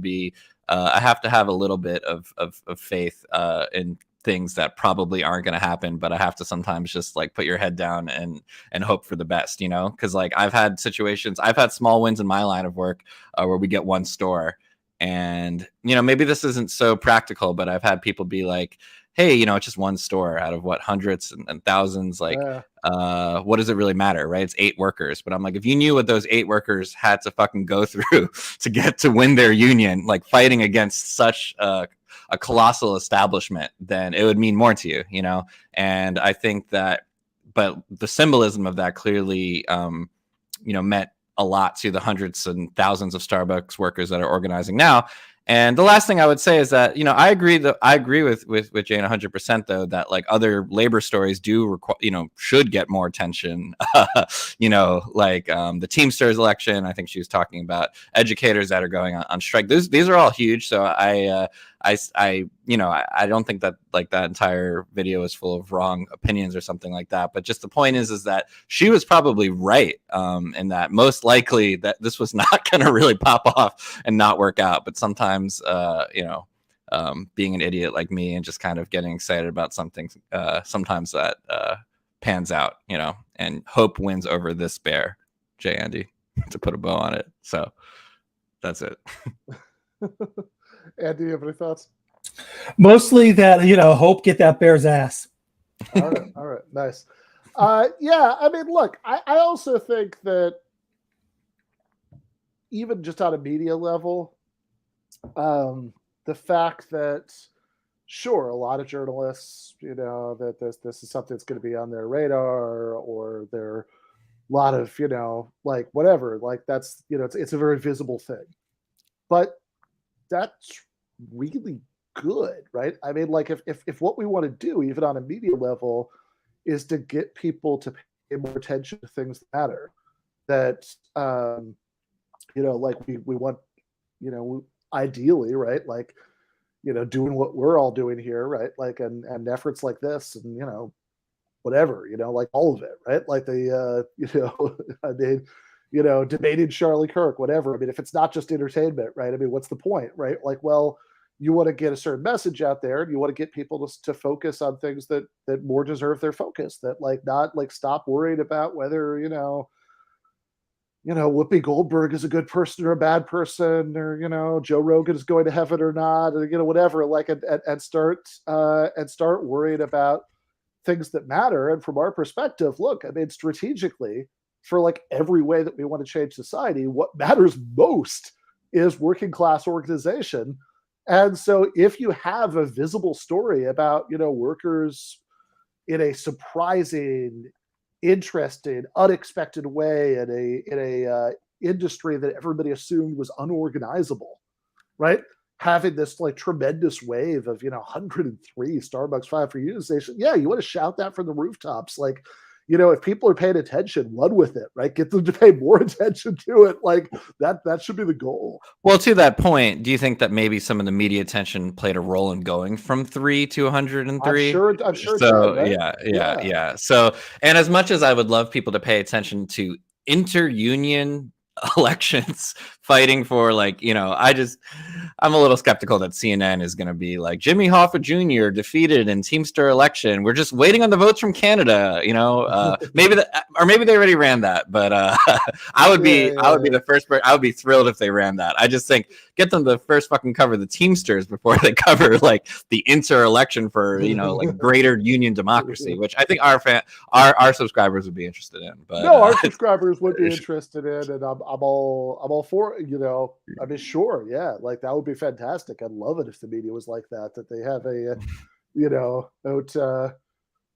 have a little bit of faith in things that probably aren't going to happen, but I have to sometimes just like put your head down and hope for the best, because like I've had small wins in my line of work where we get one store, and maybe this isn't so practical, but I've had people be like, hey, it's just one store out of what, hundreds and thousands, like what does it really matter, right? It's 8 workers. But I'm like, if you knew what those 8 workers had to fucking go through to get to win their union, like fighting against such a colossal establishment, then it would mean more to you, and I think that, but the symbolism of that clearly meant a lot to the hundreds and thousands of Starbucks workers that are organizing now. And the last thing I would say is that, I agree with Jane 100%, though, that like other labor stories do should get more attention. Like the Teamsters election. I think she was talking about educators that are going on strike. These are all huge. So I don't think that like that entire video is full of wrong opinions or something like that. But just the point is that she was probably right in that most likely that this was not going to really pop off and not work out. But sometimes, being an idiot like me and just kind of getting excited about something, sometimes that pans out, and hope wins over despair, Jay Andy, to put a bow on it. So that's it. Andy, you have any thoughts? Mostly that, hope get that bear's ass. All right, nice. Yeah, I mean, look, I also think that even just on a media level, the fact that, sure, a lot of journalists, that this is something that's going to be on their radar, or there are a lot of, like whatever, like that's, it's a very visible thing. But that's really good, right? I mean, like if what we want to do, even on a media level, is to get people to pay more attention to things that matter, that like we want, ideally, right, like doing what we're all doing here, right, like and efforts like this, and whatever, like all of it, right, like the I mean, debating Charlie Kirk, whatever. I mean, if it's not just entertainment, right, I mean, what's the point, right? Like, well, you want to get a certain message out there, and you want to get people to focus on things that more deserve their focus, that like not like stop worried about whether Whoopi Goldberg is a good person or a bad person, or Joe Rogan is going to heaven or not, or whatever, like and start worrying about things that matter. And from our perspective, look, I mean, strategically, for like every way that we want to change society, what matters most is working class organization. And so if you have a visible story about, workers in a surprising, interesting, unexpected way in a industry that everybody assumed was unorganizable, right? Having this like tremendous wave of, 103 Starbucks filed for unionization. Yeah, you want to shout that from the rooftops. Like, if people are paying attention, run with it, right? Get them to pay more attention to it. Like that should be the goal. Well, to that point, do you think that maybe some of the media attention played a role in going from 3 to 103? I'm sure. So did, right? yeah. So, and as much as I would love people to pay attention to inter-union elections fighting for like, I'm a little skeptical that CNN is going to be like Jimmy Hoffa Jr. defeated in Teamster election. We're just waiting on the votes from Canada, maybe they already ran that, but I would be the first. I would be thrilled if they ran that. I just think get them to first fucking cover the Teamsters before they cover like the inter-election for like greater union democracy, which I think our subscribers would be interested in. But no, our subscribers would be interested in, and I'm all for it. I mean, sure, yeah, like that would be fantastic. I'd love it if the media was like that. That they have a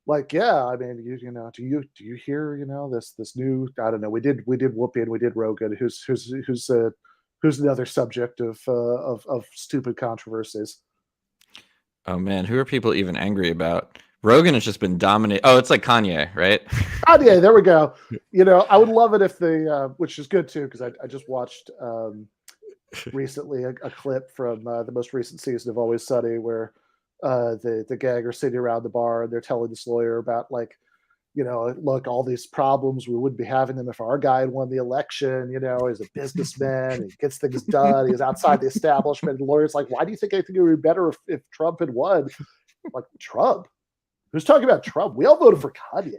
like, yeah, I mean, do you hear this new, I don't know, we did Whoopi and we did Rogan, who's another subject of stupid controversies. Oh man, who are people even angry about? Rogan has just been dominating. Oh, it's like Kanye, right? Kanye, there we go. I would love it if they, which is good too, because I just watched recently a clip from the most recent season of Always Sunny, where the gang are sitting around the bar and they're telling this lawyer about like, look, all these problems, we wouldn't be having them if our guy had won the election. He's a businessman, he gets things done, he's outside the establishment. And the lawyer's like, why do you think anything would be better if Trump had won? I'm like, Trump? Who's talking about Trump? We all voted for Kanye.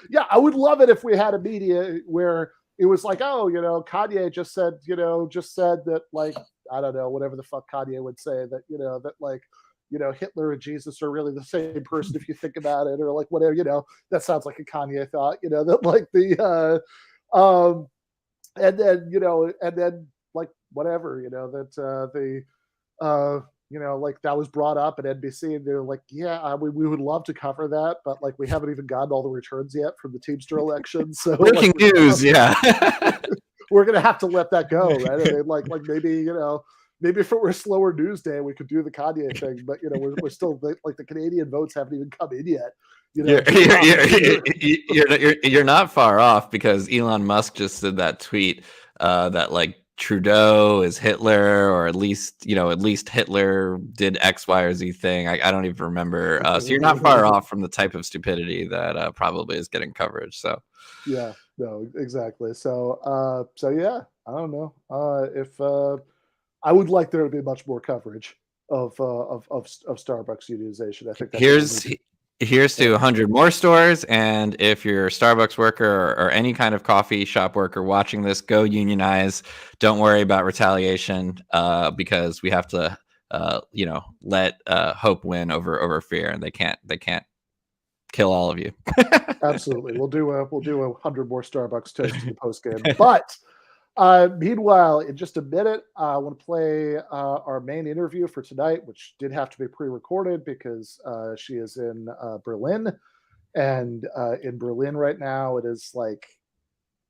Yeah, I would love it if we had a media where it was like, oh, Kanye just said that, like, I don't know, whatever the fuck Kanye would say, that, that like, Hitler and Jesus are really the same person if you think about it, or like whatever, that sounds like a Kanye thought, that like the, and then like whatever, that like that was brought up at NBC, and they're like, yeah, we would love to cover that, but like we haven't even gotten all the returns yet from the Teamster election. So breaking news, yeah. we're gonna have to let that go, right? I mean, like maybe maybe if it were a slower news day, we could do the Kanye thing, but we're still like the Canadian votes haven't even come in yet. You're not far off, because Elon Musk just did that tweet that like Trudeau is Hitler, or at least Hitler did X, Y, or Z thing. I don't even remember. So you're not far off from the type of stupidity that probably is getting coverage. So yeah, no, exactly. So yeah, I don't know if I would like there to be much more coverage of Starbucks unionization. I think that's here's to 100 more stores. And if you're a Starbucks worker or any kind of coffee shop worker watching this, go unionize. Don't worry about retaliation, because we have to, let hope win over fear, and they can't kill all of you. Absolutely, we'll do 100 more Starbucks toast in the post game. But meanwhile, in just a minute, I want to play our main interview for tonight, which did have to be pre-recorded because she is in Berlin. And in Berlin right now, it is like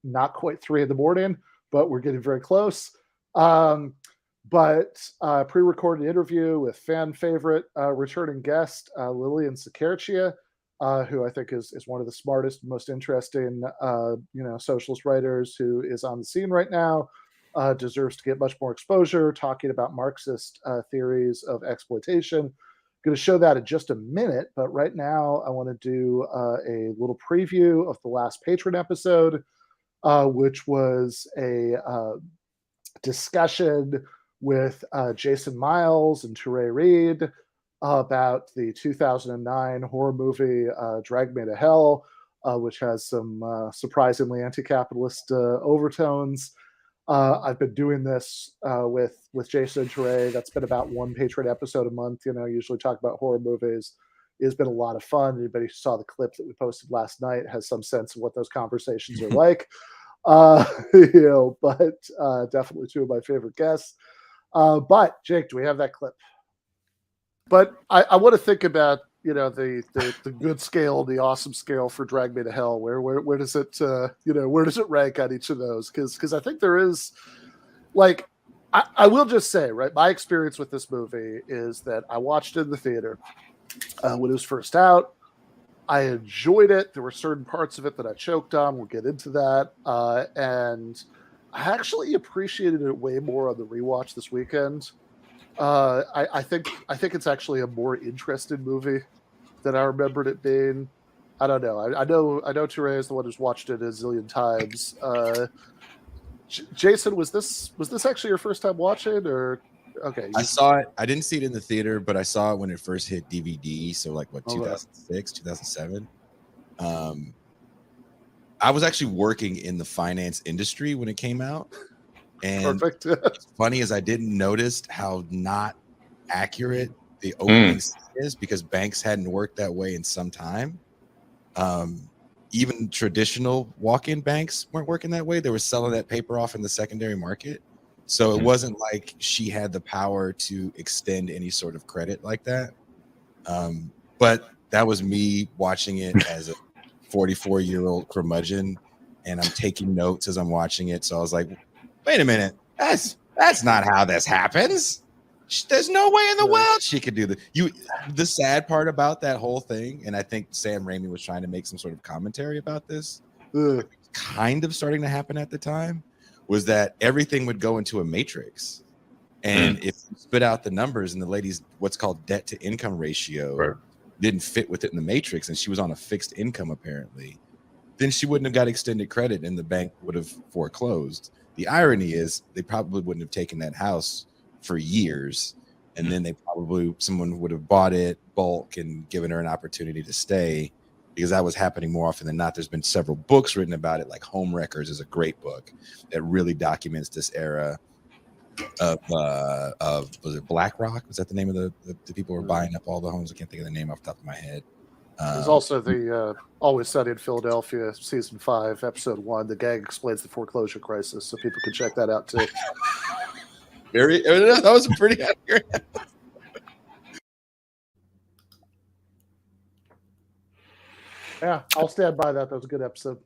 not quite 3 a.m, but we're getting very close. But pre-recorded interview with fan favorite returning guest, Lillian Cicerchia, who I think is one of the smartest, most interesting, socialist writers who is on the scene right now, deserves to get much more exposure, talking about Marxist theories of exploitation. Going to show that in just a minute, but right now I want to do a little preview of the last Patron episode, which was a discussion with Jason Miles and Touré Reed about the 2009 horror movie Drag Me to Hell, which has some surprisingly anti-capitalist overtones. I've been doing this with Jason and Touré. That's been about 1 Patreon episode a month. Usually talk about horror movies. It's been a lot of fun. Anybody who saw the clip that we posted last night has some sense of what those conversations are like. But definitely 2 of my favorite guests. But Jake, do we have that clip? But I want to think about the good scale, the awesome scale for Drag Me to Hell. Where does it where does it rank on each of those? Because I think there is, like, I will just say, right, my experience with this movie is that I watched it in the theater when it was first out. I enjoyed it. There were certain parts of it that I choked on. We'll get into that. And I actually appreciated it way more on the rewatch this weekend. I think it's actually a more interesting movie than I remembered it being. I don't know. I know Touré is the one who's watched it a zillion times. Jason, was this actually your first time watching, or okay? I saw it. I didn't see it in the theater, but I saw it when it first hit DVD. So like 2006, 2007. I was actually working in the finance industry when it came out. And Perfect. What's funny is I didn't notice how not accurate the opening is, because banks hadn't worked that way in some time. Even traditional walk-in banks weren't working that way. They were selling that paper off in the secondary market. So it wasn't like she had the power to extend any sort of credit like that. But that was me watching it as a 44-year-old curmudgeon, and I'm taking notes as I'm watching it. So I was like, wait a minute, that's not how this happens. There's no way in the world she could do that. The sad part about that whole thing, and I think Sam Raimi was trying to make some sort of commentary about this, kind of starting to happen at the time, was that everything would go into a matrix. And if you spit out the numbers and the lady's what's called debt to income ratio didn't fit with it in the matrix, and she was on a fixed income apparently, then she wouldn't have got extended credit and the bank would have foreclosed. The irony is they probably wouldn't have taken that house for years, and then someone would have bought it bulk and given her an opportunity to stay, because that was happening more often than not. There's been several books written about it, like Home Wreckers is a great book that really documents this era of was it BlackRock? Was that the name of the people who were buying up all the homes? I can't think of the name off the top of my head. There's also the Always Sunny in Philadelphia, season 5, episode 1. The gang explains the foreclosure crisis, so people can check that out too. That was pretty accurate. Yeah, I'll stand by that. That was a good episode.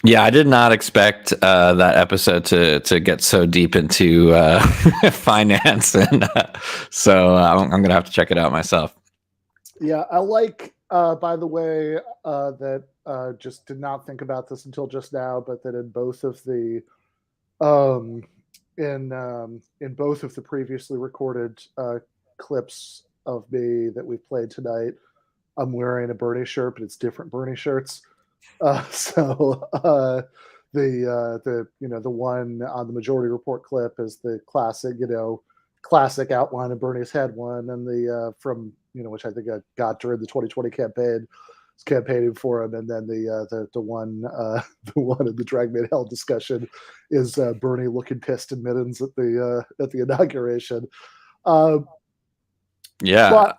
Yeah, I did not expect that episode to get so deep into finance, and so I'm going to have to check it out myself. Yeah, I like, by the way, that just did not think about this until just now, but that in both of the in both of the previously recorded clips of me that we've played tonight, I'm wearing a Bernie shirt, but it's different Bernie shirts. So the one on the Majority Report clip is the classic outline of Bernie's head one, and the from which I think I got during the 2020 campaign, was campaigning for him, and then the one the one in the Drag Me to Hell discussion is Bernie looking pissed in mittens at the inauguration. Yeah.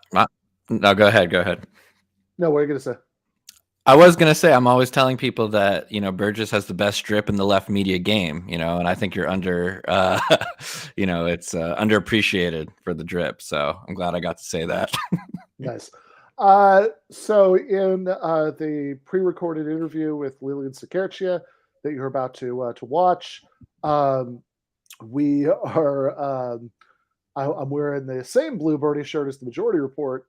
No, go ahead. No, what are you gonna say? I was going to say, I'm always telling people that, Burgis has the best strip in the left media game, and I think you're it's underappreciated for the drip. So I'm glad I got to say that. Nice. So in the pre-recorded interview with Lillian Cicerchia that you're about to watch, we are... I'm wearing the same blue Bernie shirt as the Majority Report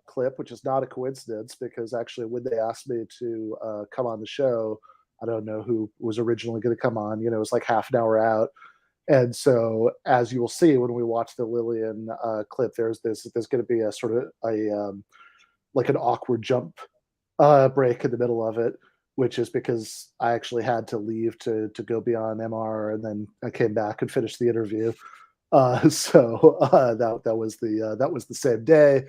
clip, which is not a coincidence, because actually when they asked me to come on the show, I don't know who was originally going to come on. It was like half an hour out. And so, as you will see when we watch the Lillian clip, there's going to be a sort of like an awkward jump break in the middle of it, which is because I actually had to leave to go be on MR, and then I came back and finished the interview. So that was the same day,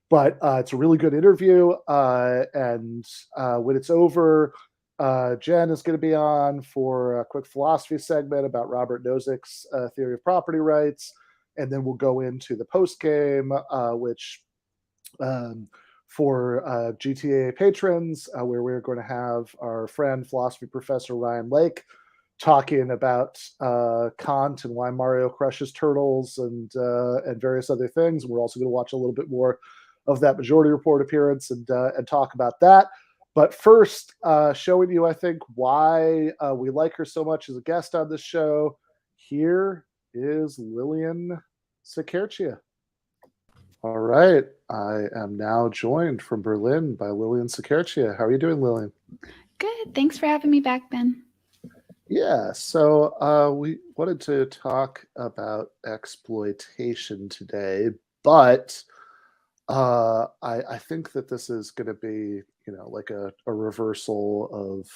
but it's a really good interview. And when it's over, Jen is going to be on for a quick philosophy segment about Robert Nozick's theory of property rights, and then we'll go into the post game, which for GTAA patrons, where we're going to have our friend philosophy professor Ryan Lake talking about Kant and why Mario crushes turtles and various other things. And we're also going to watch a little bit more of that Majority Report appearance and talk about that. But first, showing you, I think, why we like her so much as a guest on this show, here is Lillian Cicerchia. All right. I am now joined from Berlin by Lillian Cicerchia. How are you doing, Lillian? Good. Thanks for having me back, Ben. Yeah, so we wanted to talk about exploitation today, but I think that this is going to be, like a reversal of,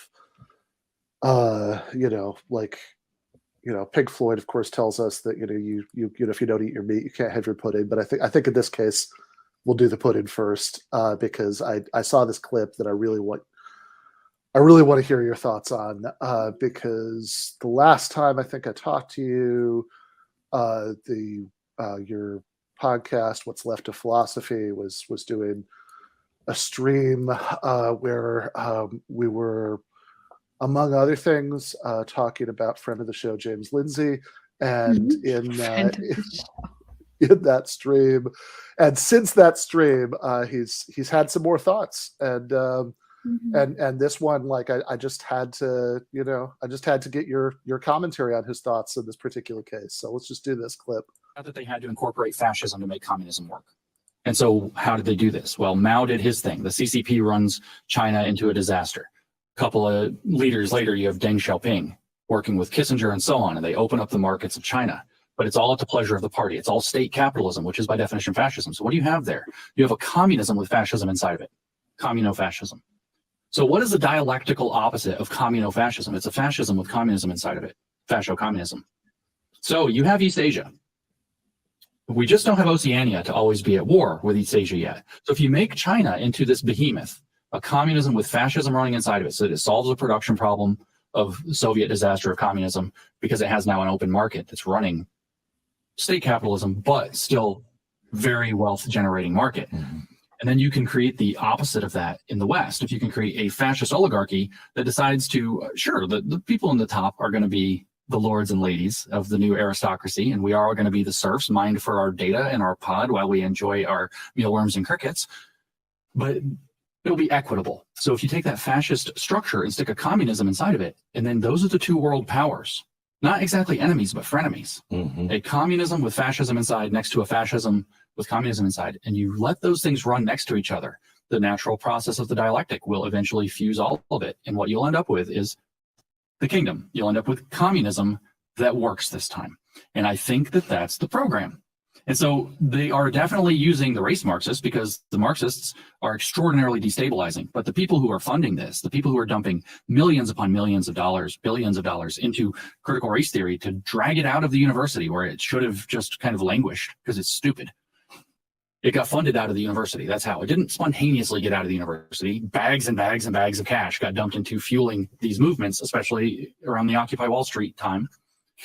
Pink Floyd, of course, tells us that you if you don't eat your meat, you can't have your pudding. But I think in this case, we'll do the pudding first because I saw this clip that I really want to hear your thoughts on, because the last time I think I talked to you, your podcast, What's Left of Philosophy, was doing a stream where we were, among other things, talking about friend of the show James Lindsay, and in that stream, and since that stream, he's had some more thoughts, and and this one, like I just had to get your commentary on his thoughts in this particular case. So let's just do this clip. That they had to incorporate fascism to make communism work. And so how did they do this? Well, Mao did his thing. The CCP runs China into a disaster. A couple of leaders later, you have Deng Xiaoping working with Kissinger and so on, and they open up the markets of China. But it's all at the pleasure of the party. It's all state capitalism, which is by definition fascism. So what do you have there? You have a communism with fascism inside of it. Communo-fascism. So what is the dialectical opposite of communo-fascism? It's a fascism with communism inside of it. Fascio-communism. So you have East Asia. We just don't have Oceania to always be at war with East Asia yet. So if you make China into this behemoth, a communism with fascism running inside of it, so that it solves the production problem of Soviet disaster of communism, because it has now an open market that's running state capitalism, but still very wealth generating market. And then you can create the opposite of that in the West. If you can create a fascist oligarchy that decides to, sure, the people in the top are going to be the lords and ladies of the new aristocracy, and we are all going to be the serfs, mined for our data and our pod while we enjoy our mealworms and crickets. But It'll be equitable. So if you take that fascist structure and stick a communism inside of it, and then those are the two world powers, not exactly enemies, but frenemies. A communism with fascism inside next to a fascism with communism inside, and you let those things run next to each other, the natural process of the dialectic will eventually fuse all of it. And what you'll end up with is the kingdom. You'll end up with communism that works this time. And I think that that's the program. And so they are definitely using the race Marxists because the Marxists are extraordinarily destabilizing. But the people who are funding this, the people who are dumping millions upon millions of dollars, billions of dollars into critical race theory to drag it out of the university where it should have just kind of languished because it's stupid. It got funded out of the university. That's how. It didn't spontaneously get out of the university. Bags and bags and bags of cash got dumped into fueling these movements, especially around the Occupy Wall Street time.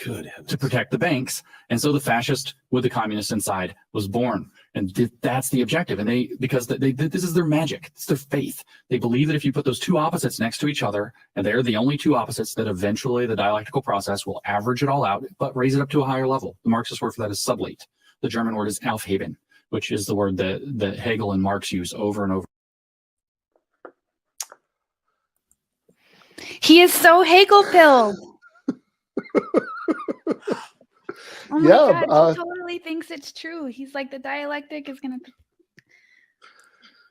To protect the banks. And so the fascist with the communist inside was born. And that's the objective. And because this is their magic. It's their faith. They believe that if you put those two opposites next to each other, and they're the only two opposites, that eventually the dialectical process will average it all out, but raise it up to a higher level. The Marxist word for that is sublate. The German word is Aufheben, which is the word that Hegel and Marx use over and over. He is so Hegel-pilled. Oh my God, he totally thinks it's true. He's like, the dialectic is going to...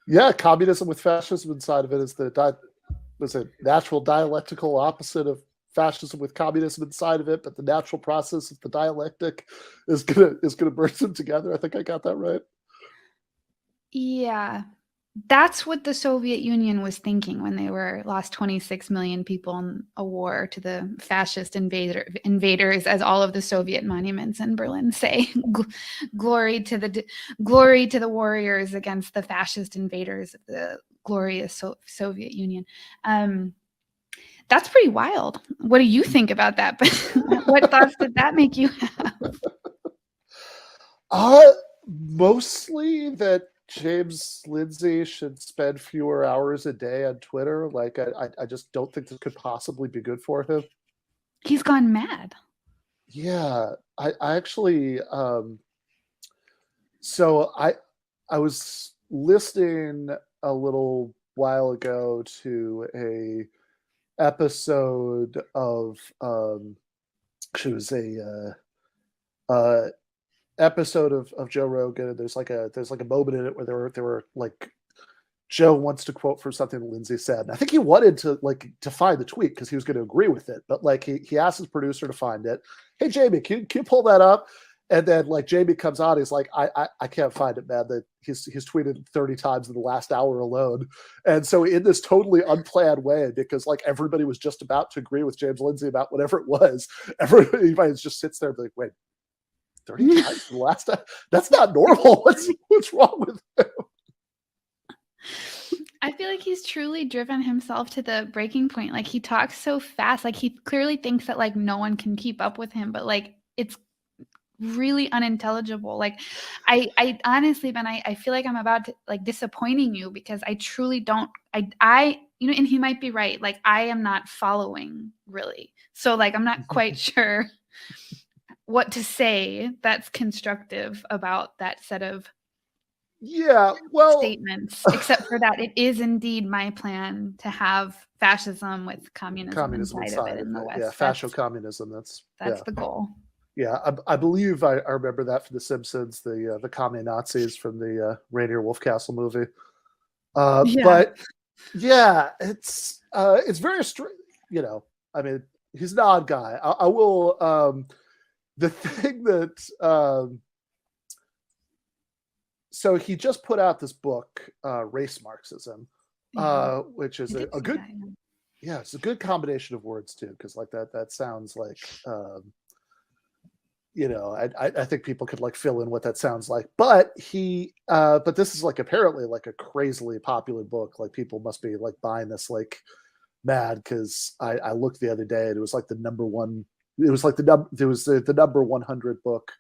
Yeah, communism with fascism inside of it is the natural dialectical opposite of fascism with communism inside of it, but the natural process of the dialectic is gonna merge them together. I think I got that right. Yeah. That's what the Soviet Union was thinking when they lost 26 million people in a war to the fascist invaders, as all of the Soviet monuments in Berlin say. Glory to the warriors against the fascist invaders of the glorious Soviet Union. That's pretty wild. What do you think about that? What thoughts did that make you have? Mostly that James Lindsay should spend fewer hours a day on Twitter. Like, I just don't think this could possibly be good for him. He's gone mad. Yeah, I actually, so I was listening a little while ago to a episode of, she was a episode of Joe Rogan. There's like a moment in it where there were like, Joe wants to quote from something Lindsay said. And I think he wanted to find the tweet because he was going to agree with it. But like he asked his producer to find it. Hey Jamie, can you pull that up? And then like Jamie comes on, he's like, I can't find it, man. That he's tweeted 30 times in the last hour alone. And so in this totally unplanned way, because like everybody was just about to agree with James Lindsay about whatever it was, everybody just sits there and like, wait, 30 times in the last time? That's not normal. What's wrong with him? I feel like he's truly driven himself to the breaking point. Like he talks so fast. Like he clearly thinks that like no one can keep up with him, but like it's really unintelligible. Like I honestly, Ben, I feel like I'm about to like disappointing you because I truly don't, I and he might be right. Like I am not following really. So like, I'm not quite sure what to say that's constructive about that set of statements, except for that it is indeed my plan to have fascism with communism inside of it in the West. Yeah, fascio-communism. That's the goal. Yeah, I believe I remember that from The Simpsons, the commie Nazis from the Rainier Wolfcastle movie. But yeah, it's very strange. I mean, he's an odd guy. I will. The thing that so he just put out this book, Race Marxism, which is a good, it's a good combination of words too, because like that sounds like, I think people could like fill in what that sounds like. But but this is like apparently like a crazily popular book. Like people must be like buying this like mad because I looked the other day and it was like the number one. It was like the number 100 book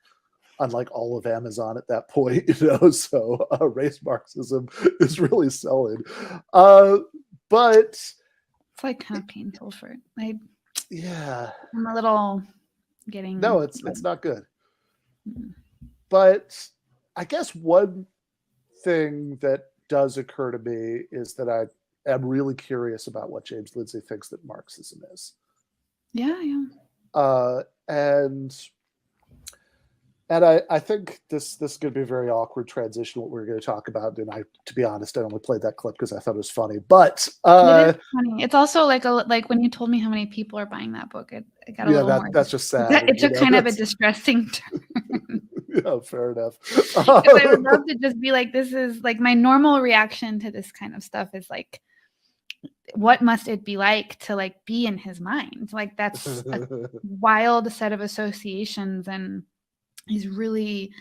on like all of Amazon at that point, so Race Marxism is really selling. But it's like kind of painful for it. I'm a little getting... No, it's not good. But I guess one thing that does occur to me is that I am really curious about what James Lindsay thinks that Marxism is. Yeah. And I think this is going to be a very awkward transition, what we're going to talk about. And to be honest, I only played that clip because I thought it was funny. But it is funny. It's also like when you told me how many people are buying that book, it got a little more. That's just sad. It took kind of a distressing turn. Yeah, fair enough. I would love to just be like, this is like my normal reaction to this kind of stuff is like, what must it be like to like be in his mind? Like that's a wild set of associations, and he's really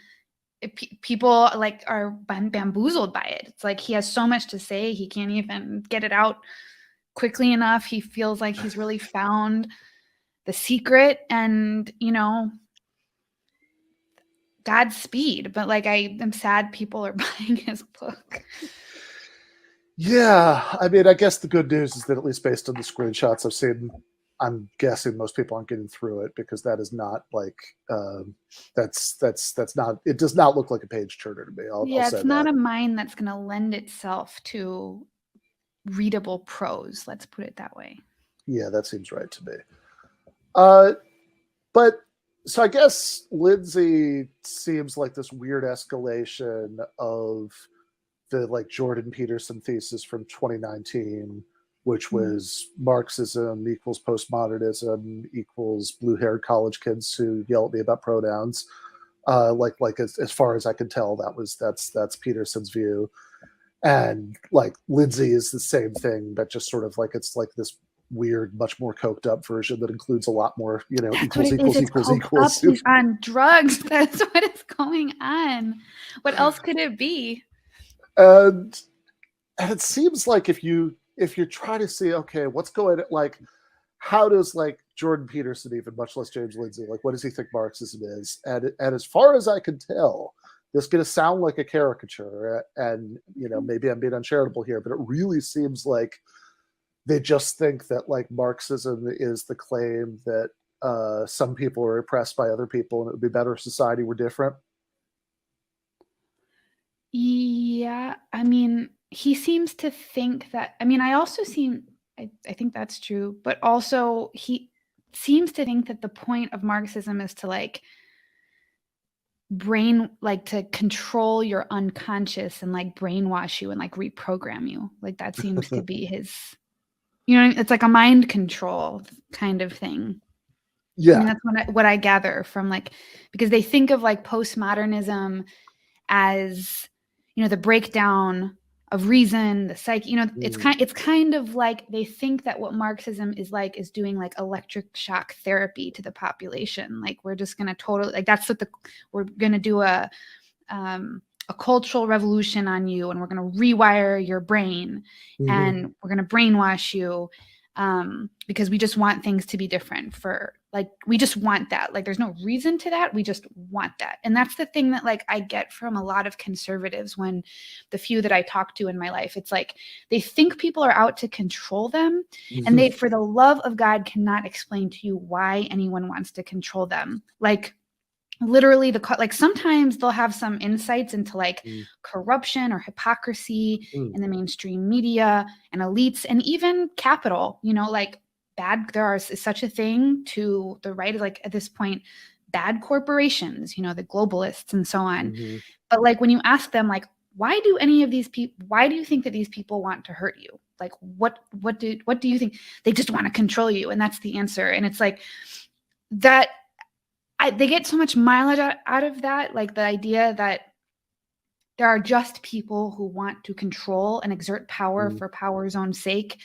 people like are bamboozled by it. It's like he has so much to say, he can't even get it out quickly enough. He feels like he's really found the secret, and Godspeed. But like I am sad people are buying his book. Yeah, I mean, I guess the good news is that at least based on the screenshots I've seen, I'm guessing most people aren't getting through it, because that is not like that's not. It does not look like a page turner to me. I'll it's not a mind that's going to lend itself to readable prose. Let's put it that way. Yeah, that seems right to me. But so I guess Lindsay seems like this weird escalation of the like Jordan Peterson thesis from 2019, which was Marxism equals postmodernism equals blue-haired college kids who yell at me about pronouns. Like as far as I can tell, that's Peterson's view, and like Lindsay is the same thing, but just sort of like it's like this weird, much more coked up version that includes a lot more, equals. He's on drugs. That's what is going on. What else could it be? And it seems like if you're trying to see, okay, what's going, like, how does like Jordan Peterson, even much less James Lindsay, like what does he think Marxism is? And as far as I can tell, this is going to sound like a caricature, and maybe I'm being uncharitable here, but it really seems like they just think that like Marxism is the claim that some people are oppressed by other people, and it would be better if society were different. Yeah, I mean, he seems to think that. I mean, I think that's true, but also he seems to think that the point of Marxism is to like to control your unconscious and like brainwash you and like reprogram you. Like that seems to be his. It's like a mind control kind of thing. Yeah, I mean, that's what I gather from like, because they think of like postmodernism as the breakdown of reason, the psyche. It's kind of like they think that what Marxism is doing like electric shock therapy to the population. Like we're just gonna totally like that's what we're gonna do a cultural revolution on you, and we're gonna rewire your brain, and we're gonna brainwash you. Because we just want things to be different we just want that. Like, there's no reason to that. We just want that. And that's the thing that like I get from a lot of conservatives, when the few that I talk to in my life, it's like, they think people are out to control them. And they, for the love of God, cannot explain to you why anyone wants to control them. Like, literally like sometimes they'll have some insights into like corruption or hypocrisy in the mainstream media and elites, and even capital, like there is such a thing to the right, like at this point, bad corporations, the globalists and so on. But like when you ask them, like, why do you think that these people want to hurt you? Like what do you think? They just want to control you. And that's the answer. And it's like that. They get so much mileage out of that, like the idea that there are just people who want to control and exert power for power's own sake,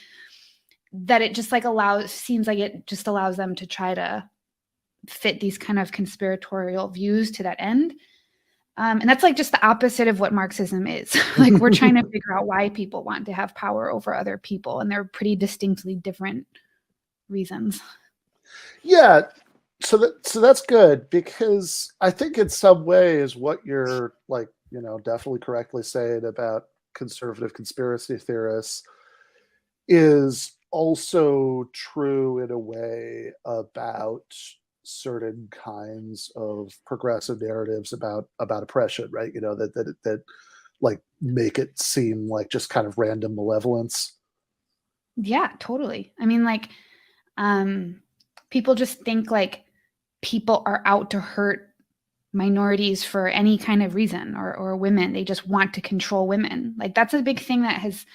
that it just like seems like it just allows them to try to fit these kind of conspiratorial views to that end. And that's like just the opposite of what Marxism is. Like we're trying to figure out why people want to have power over other people, and they're pretty distinctly different reasons. Yeah. So that's good, because I think in some ways what you're like, definitely correctly saying about conservative conspiracy theorists is also true in a way about certain kinds of progressive narratives about oppression, right? That like make it seem like just kind of random malevolence. Yeah, totally. I mean, like, people just think like people are out to hurt minorities for any kind of reason, or women. They just want to control women. Like, that's a big thing that has,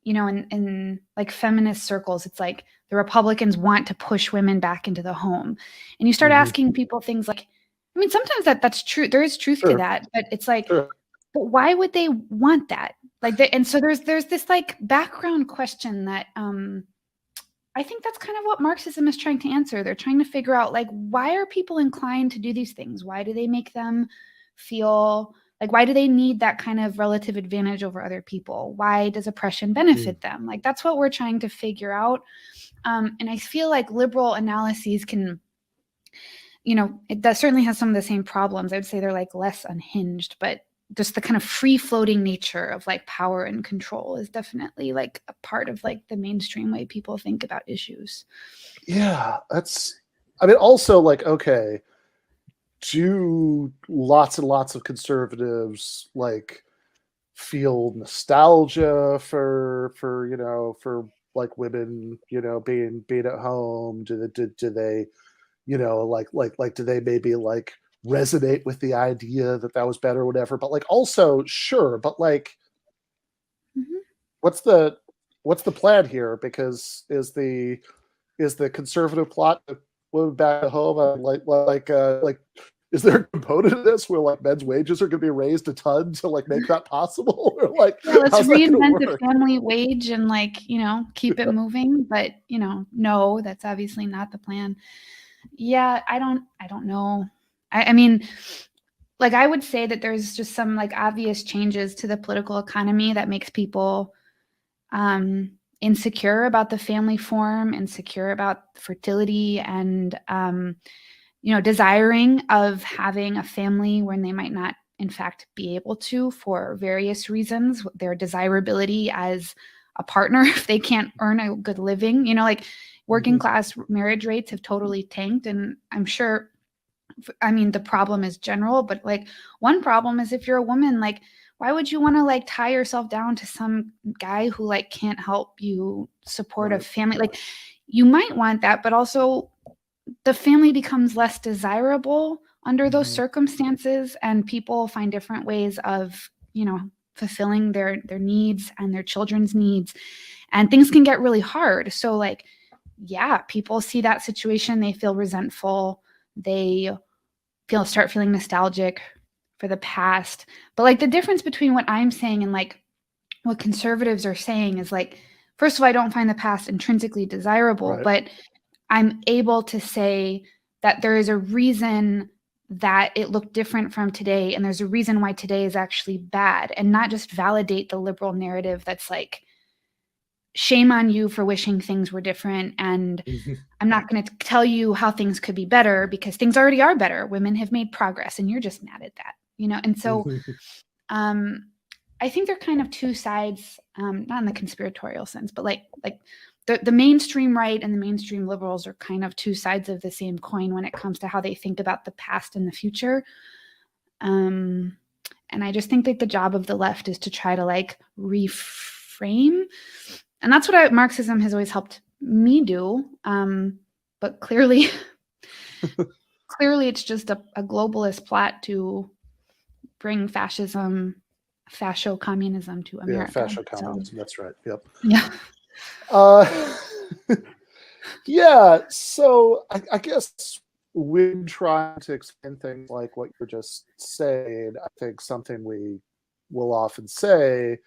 in like feminist circles, it's like the Republicans want to push women back into the home. And you start asking people things like, I mean, sometimes that's true. There is truth to that, but it's like, but why would they want that? Like, and so there's this like background question that I think that's kind of what Marxism is trying to answer. They're trying to figure out, like, why are people inclined to do these things? Why do they make them feel like, why do they need that kind of relative advantage over other people? Why does oppression benefit them? Like, that's what we're trying to figure out. And I feel like liberal analyses can, it does certainly has some of the same problems. I would say they're like less unhinged, but just the kind of free floating nature of like power and control is definitely like a part of like the mainstream way people think about issues. Yeah, also like, okay, do lots and lots of conservatives like feel nostalgia for like women, being at home? Do they do they maybe like resonate with the idea that was better or whatever? But like, also, sure, but like, what's the plan here? Because is the conservative plot to move back home? Is there a component of this where like men's wages are going to be raised a ton to like make that possible? Or like, let's reinvent the family wage and like, keep it moving. But no, that's obviously not the plan. Yeah, I don't know. I mean, like, I would say that there's just some like obvious changes to the political economy that makes people insecure about the family form, insecure about fertility, and desiring of having a family when they might not in fact be able to for various reasons. Their desirability as a partner, if they can't earn a good living, like working class marriage rates have totally tanked. And I'm sure, I mean, the problem is general, but like one problem is if you're a woman, like, why would you want to like tie yourself down to some guy who like can't help you support a family? Like, you might want that, but also the family becomes less desirable under those circumstances, and people find different ways of, fulfilling their needs and their children's needs, and things can get really hard. So like, yeah, people see that situation, they feel resentful, they start feeling nostalgic for the past. But like, the difference between what I'm saying and like what conservatives are saying is like, first of all, I don't find the past intrinsically desirable, but I'm able to say that there is a reason that it looked different from today, and there's a reason why today is actually bad, and not just validate the liberal narrative that's like, shame on you for wishing things were different, and I'm not going to tell you how things could be better because things already are better. Women have made progress and you're just mad at that, And so I think they're kind of two sides, not in the conspiratorial sense, but like the mainstream right and the mainstream liberals are kind of two sides of the same coin when it comes to how they think about the past and the future. And I just think that the job of the left is to try to like reframe. And that's what Marxism has always helped me do. But clearly it's just a globalist plot to bring fascio-communism to America. Yeah, fascio-communism, that's right. Yep. Yeah. Yeah, so I guess when trying to explain things like what you're just saying, I think something we will often say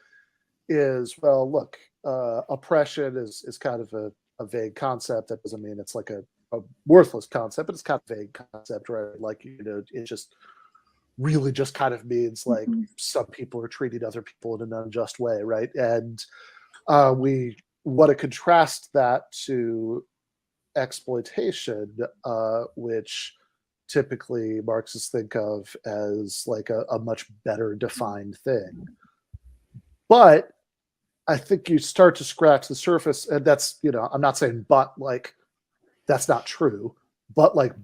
is, well, look, oppression is kind of a vague concept. That doesn't mean it's like a worthless concept, but it's kind of a vague concept, right? Like, it just really just kind of means like some people are treating other people in an unjust way, right? And we want to contrast that to exploitation, which typically Marxists think of as like a much better defined thing. But I think you start to scratch the surface, and that's, I'm not saying but like that's not true, but like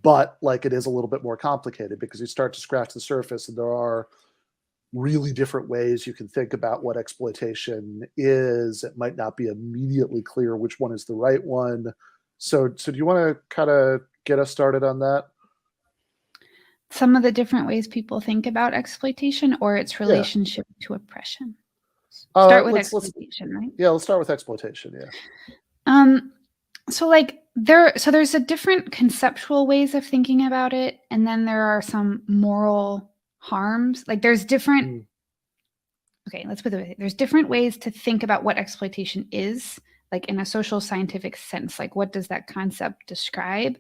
it is a little bit more complicated, because you start to scratch the surface and there are really different ways you can think about what exploitation is. It might not be immediately clear which one is the right one. So do you want to kind of get us started on that? Some of the different ways people think about exploitation or its relationship to oppression. Start with exploitation, right? Yeah, let's start with exploitation. So like there's a different conceptual ways of thinking about it, and then there are some moral harms. Like there's different okay, let's put it this way. There's different ways to think about what exploitation is, like in a social scientific sense. Like what does that concept describe?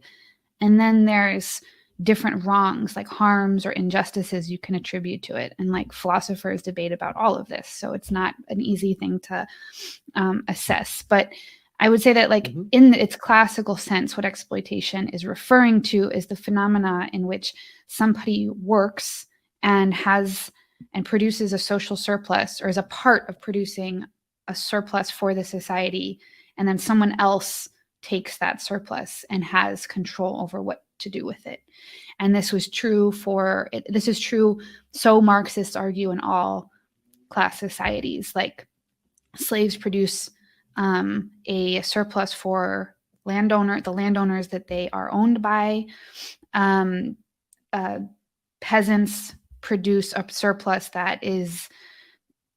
And then there's different wrongs, like harms or injustices you can attribute to it. And like philosophers debate about all of this. So it's not an easy thing to assess. But I would say that like in its classical sense, what exploitation is referring to is the phenomena in which somebody works and produces a social surplus, or is a part of producing a surplus for the society. And then someone else takes that surplus and has control over what to do with it. And this is true, so Marxists argue, in all class societies. Like slaves produce a surplus for the landowners that they are owned by. Peasants produce a surplus that is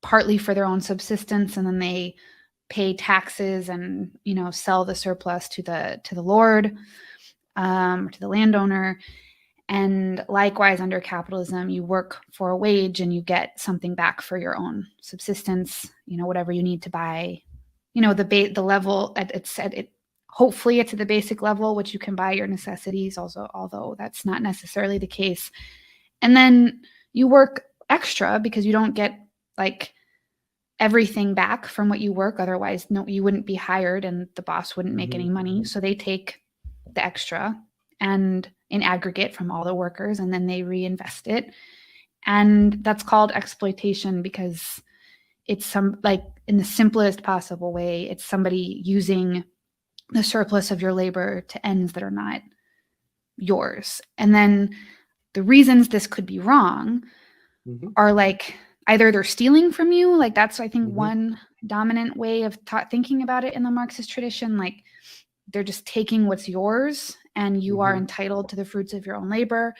partly for their own subsistence, and then they pay taxes and sell the surplus to the lord, to the landowner. And likewise, under capitalism, you work for a wage and you get something back for your own subsistence, whatever you need to buy. The level hopefully it's at the basic level, which you can buy your necessities also, although that's not necessarily the case. And then you work extra because you don't get like everything back from what you work. Otherwise, you wouldn't be hired and the boss wouldn't make any money. So they take the extra and in aggregate from all the workers, and then they reinvest it. And that's called exploitation because it's in the simplest possible way, it's somebody using the surplus of your labor to ends that are not yours. And then the reasons this could be wrong are like either they're stealing from you, like that's I think one dominant way of thinking about it in the Marxist tradition. Like they're just taking what's yours and you are entitled to the fruits of your own labor.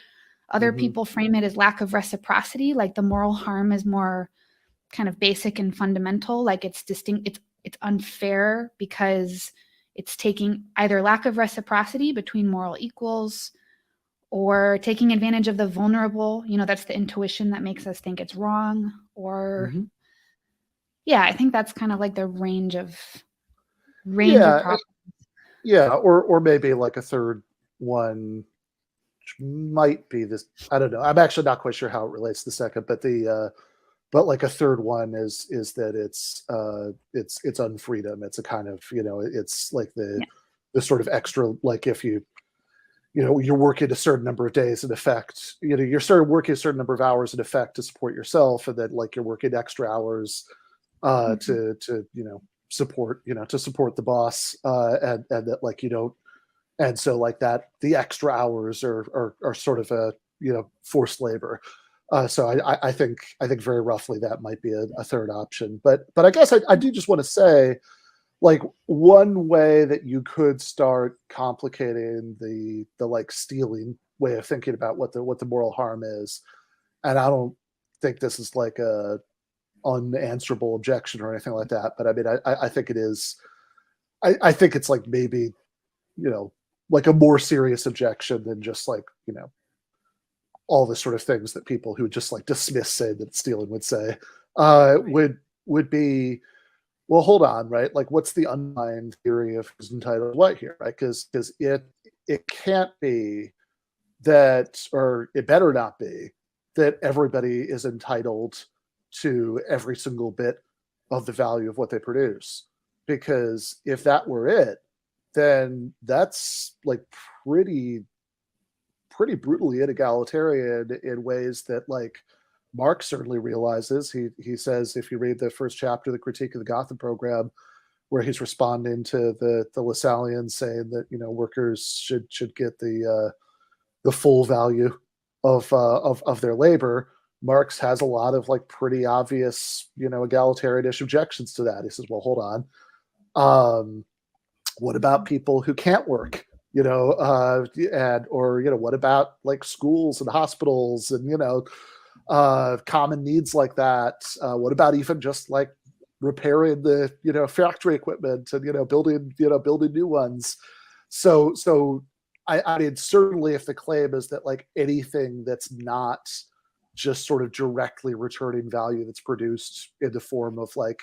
Other people frame it as lack of reciprocity, like the moral harm is more kind of basic and fundamental, like it's distinct, it's unfair because it's taking either lack of reciprocity between moral equals or taking advantage of the vulnerable. That's the intuition that makes us think it's wrong. Or I think that's kind of like the range of problems. Or maybe like a third one, which might be this. I don't know. I'm actually not quite sure how it relates to the second, but like a third one is that it's unfreedom. It's a kind of it's like the sort of extra, like if you're working a certain number of days in effect, you're starting working a certain number of hours in effect to support yourself, and then like you're working extra hours to support the boss, and that like you don't, and so like that the extra hours are sort of a forced labor. So I think very roughly that might be a third option. But I guess I do just want to say, like, one way that you could start complicating the like stealing way of thinking about what the moral harm is, and I don't think this is like a unanswerable objection or anything like that, but I mean I think it is. I think it's like maybe like a more serious objection than just like all the sort of things that people who just like dismiss say that stealing would say, would be, well, hold on, right? Like, what's the underlying theory of who's entitled to what here, right? Because it can't be that, or it better not be that everybody is entitled to every single bit of the value of what they produce. Because if that were it, then that's like pretty brutally inegalitarian in ways that like Marx certainly realizes. He says, if you read the first chapter of the Critique of the Gotham Program, where he's responding to the Lassalleans saying that workers should get the full value of their labor, Marx has a lot of like pretty obvious, egalitarianish objections to that. He says, well, hold on. What about people who can't work? What about like schools and hospitals and, common needs like that? What about even just like repairing the, factory equipment and, building new ones? So I mean, certainly if the claim is that like anything that's not just sort of directly returning value that's produced in the form of like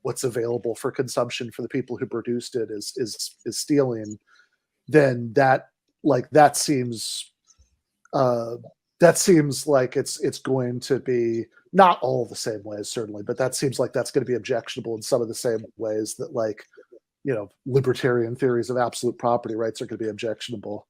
what's available for consumption for the people who produced it is stealing, then that seems like it's going to be not all the same ways, certainly, but that seems like that's going to be objectionable in some of the same ways that like, libertarian theories of absolute property rights are going to be objectionable.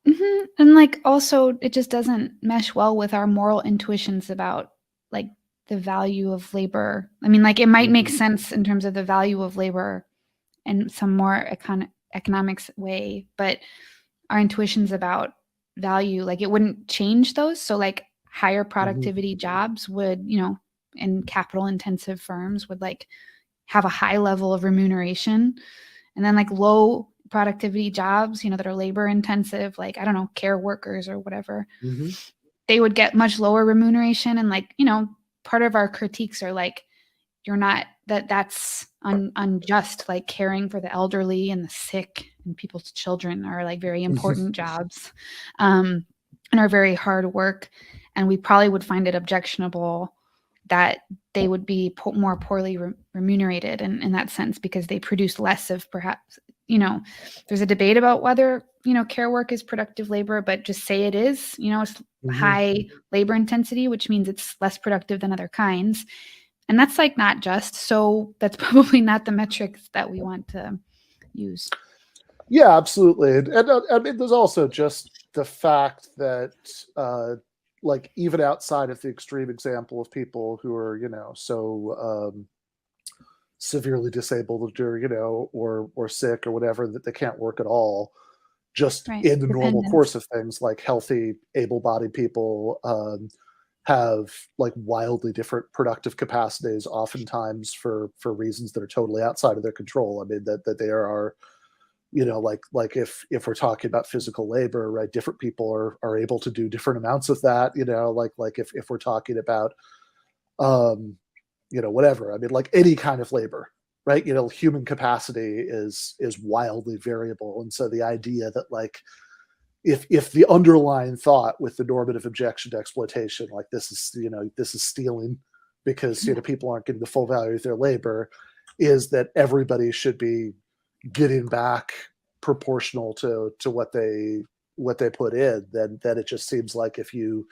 Mm-hmm. And like also it just doesn't mesh well with our moral intuitions about like the value of labor. I mean, like it might make sense in terms of the value of labor in some more economics way, but our intuitions about value, like it wouldn't change those. So like higher productivity jobs would, in capital intensive firms would like have a high level of remuneration, and then like low productivity jobs, that are labor intensive, like, I don't know, care workers or whatever, they would get much lower remuneration. And like, part of our critiques are like, you're not, that's unjust, like caring for the elderly and the sick and people's children are like very important jobs, and are very hard work. And we probably would find it objectionable that they would be more poorly remunerated in that sense, because they produce less of perhaps, there's a debate about whether, care work is productive labor, but just say it is, it's high labor intensity, which means it's less productive than other kinds. And that's like not just, so that's probably not the metrics that we want to use. Yeah, absolutely. And I mean, there's also just the fact that, like even outside of the extreme example of people who are, so severely disabled or sick or whatever, that they can't work at all, just in the normal course of things, like healthy, able-bodied people have like wildly different productive capacities, oftentimes for reasons that are totally outside of their control. I mean, that there are, like if we're talking about physical labor, right, different people are able to do different amounts of that, like if we're talking about, whatever, I mean, like any kind of labor, right, human capacity is wildly variable. And so the idea that like, if the underlying thought with the normative objection to exploitation, like this is stealing because, people aren't getting the full value of their labor, is that everybody should be getting back proportional to what they put in, then it just seems like if you,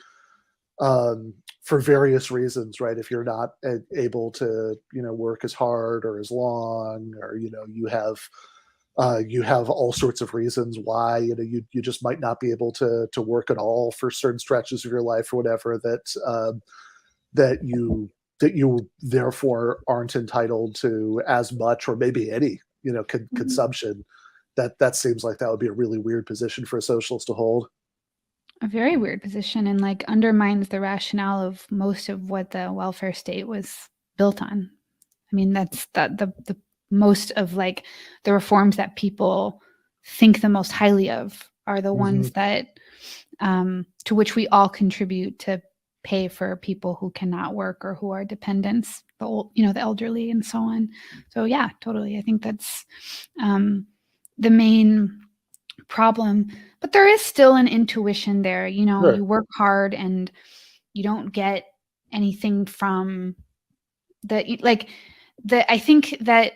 for various reasons, right, if you're not able to, work as hard or as long, or, you have all sorts of reasons why, you just might not be able to work at all for certain stretches of your life or whatever, that you therefore aren't entitled to as much or maybe any, consumption. That seems like that would be a really weird position for a socialist to hold. A very weird position, and like undermines the rationale of most of what the welfare state was built on. I mean, that's the most of like the reforms that people think the most highly of are the ones that to which we all contribute to pay for people who cannot work or who are dependents, the elderly and so on. So yeah, totally. I think that's the main problem, but there is still an intuition there. Sure. You work hard and you don't get anything from I think that,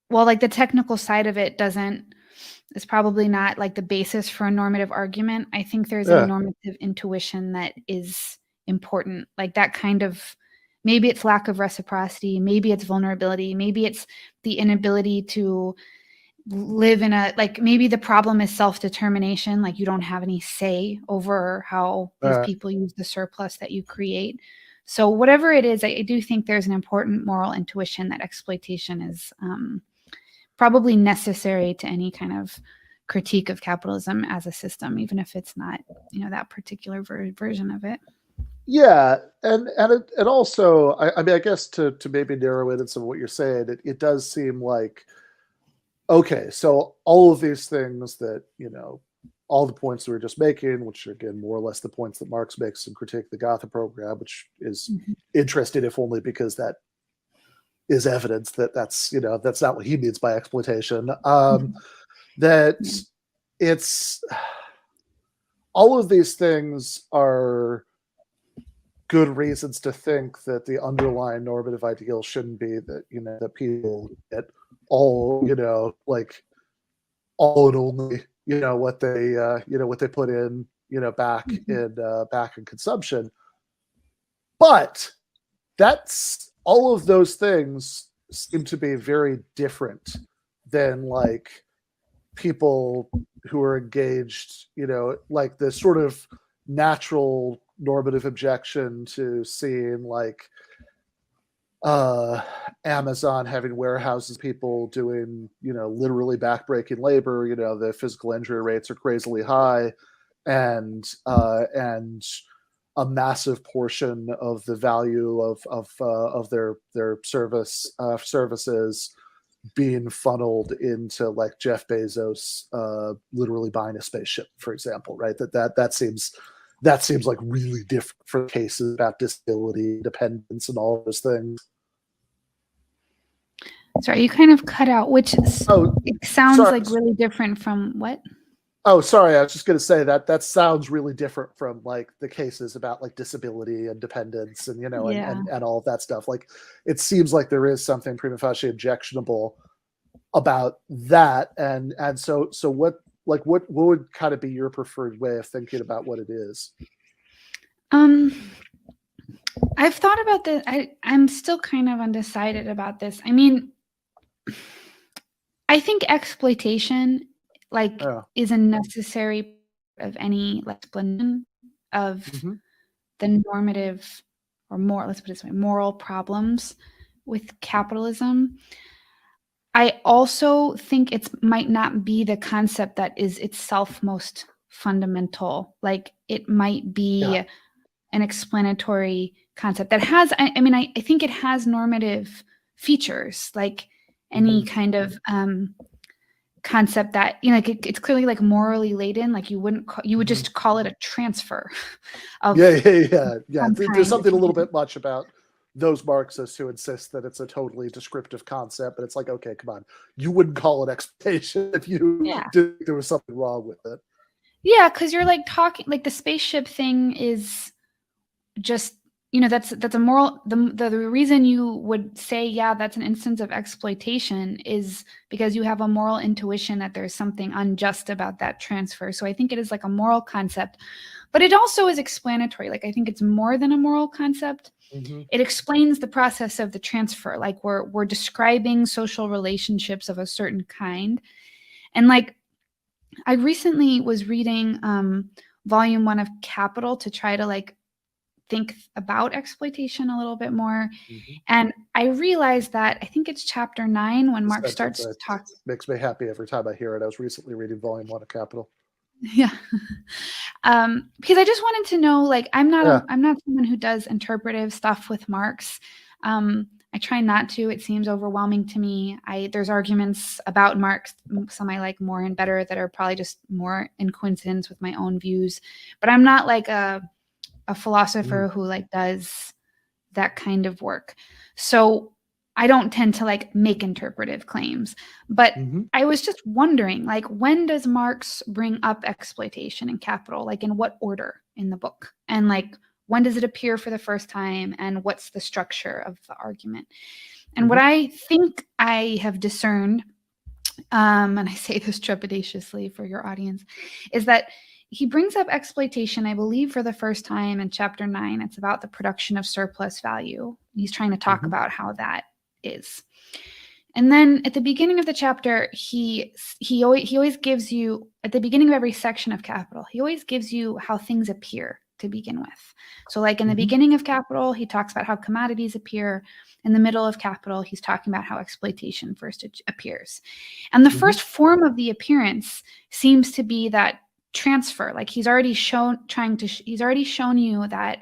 well, like the technical side of it is probably not like the basis for a normative argument. I think there's a normative intuition that is important, like that kind of, maybe it's lack of reciprocity, maybe it's vulnerability, maybe it's the inability to live in maybe the problem is self-determination, like you don't have any say over how these people use the surplus that you create. So whatever it is, I do think there's an important moral intuition that exploitation is probably necessary to any kind of critique of capitalism as a system, even if it's not, that particular version of it. Yeah, and also, I mean, I guess to maybe narrow in some of what you're saying, it does seem like, okay, so all of these things that, all the points that we're just making, which are again more or less the points that Marx makes in Critique of the Gotha Program, which is interesting if only because that is evidence that that's not what he means by exploitation. That it's all of these things are good reasons to think that the underlying normative ideal shouldn't be that that people get all like all and only what they put in back in consumption, but that's all of those things seem to be very different than like people who are engaged, like the sort of natural normative objection to seeing like Amazon having warehouses, people doing, literally backbreaking labor, the physical injury rates are crazily high, and a massive portion of the value of their services being funneled into like Jeff Bezos literally buying a spaceship, for example, right? That seems like really different for cases about disability, dependence, and all of those things. Sorry, you kind of cut out, which it sounds sorry. like really different from what? Oh, sorry. I was just going to say that sounds really different from like the cases about like disability and dependence and, and all of that stuff. Like, it seems like there is something prima facie objectionable about that. And so what would kind of be your preferred way of thinking about what it is? I've thought about this. I'm still kind of undecided about this. I mean, I think exploitation is a necessary part of any explanation of the normative or more, let's put it this way, moral problems with capitalism. I also think it might not be the concept that is itself most fundamental. Like, it might be an explanatory concept that has, I mean, I think it has normative features, like any kind of concept that, like it's clearly like morally laden. Like you would just call it a transfer of There's something a little bit much about those Marxists who insist that it's a totally descriptive concept, but it's like, okay, come on, you wouldn't call it exploitation if you did think there was something wrong with it. Yeah, because you're like talking, like the spaceship thing is just, that's a moral, the reason you would say, that's an instance of exploitation is because you have a moral intuition that there's something unjust about that transfer. So I think it is like a moral concept, but it also is explanatory. Like, I think it's more than a moral concept. It explains the process of the transfer. Like, we're describing social relationships of a certain kind. And like, I recently was reading volume 1 of Capital to try to like think about exploitation a little bit more. And I realized that I think it's chapter 9 when Marx starts to talk. Makes me happy every time I hear it. I was recently reading volume 1 of Capital. Yeah. Because I just wanted to know, like, I'm not someone who does interpretive stuff with Marx. I try not to. It seems overwhelming to me. There's arguments about Marx, some I like more and better, that are probably just more in coincidence with my own views. But I'm not like a philosopher who like does that kind of work. So I don't tend to like make interpretive claims, but I was just wondering, like, when does Marx bring up exploitation in Capital? Like, in what order in the book? And like, when does it appear for the first time? And what's the structure of the argument? And what I think I have discerned, and I say this trepidatiously for your audience, is that he brings up exploitation, I believe, for the first time in chapter 9. It's about the production of surplus value. He's trying to talk about how that is. And then at the beginning of the chapter, he always gives you, at the beginning of every section of Capital, he always gives you how things appear to begin with. So like in the beginning of Capital, he talks about how commodities appear. In the middle of Capital, he's talking about how exploitation first appears. And the first form of the appearance seems to be that transfer. Like, he's already shown you that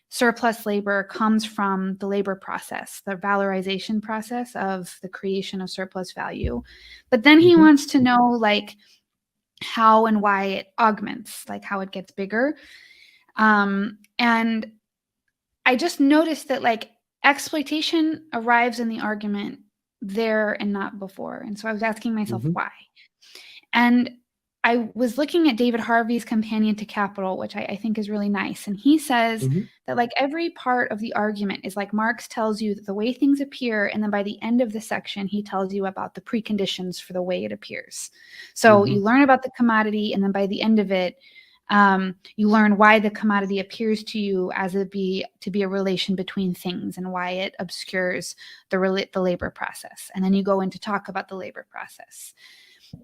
surplus labor comes from the labor process, the valorization process of the creation of surplus value. But then he wants to know like how and why it augments, like how it gets bigger. And I just noticed that like exploitation arrives in the argument there and not before. And so I was asking myself why. And I was looking at David Harvey's Companion to Capital, which I think is really nice. And he says that like every part of the argument is like Marx tells you that the way things appear, and then by the end of the section, he tells you about the preconditions for the way it appears. So you learn about the commodity, and then by the end of it, you learn why the commodity appears to you as to be a relation between things, and why it obscures the labor process. And then you go in to talk about the labor process.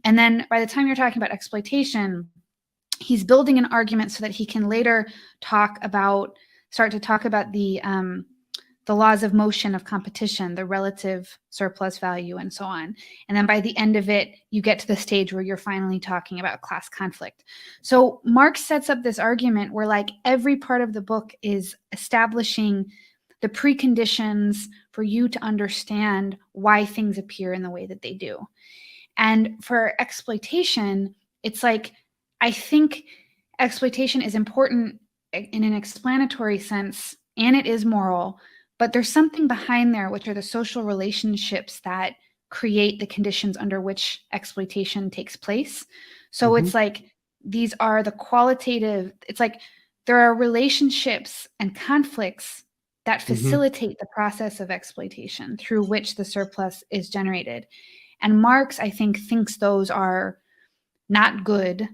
And then by the time you're talking about exploitation, he's building an argument so that he can later start to talk about the laws of motion of competition, the relative surplus value, and so on. And then by the end of it, you get to the stage where you're finally talking about class conflict. So Marx sets up this argument where like every part of the book is establishing the preconditions for you to understand why things appear in the way that they do. And for exploitation, it's like, I think exploitation is important in an explanatory sense, and it is moral, but there's something behind there, which are the social relationships that create the conditions under which exploitation takes place. So it's like, these are the qualitative, it's like there are relationships and conflicts that facilitate the process of exploitation through which the surplus is generated. And Marx, I think, thinks those are not good,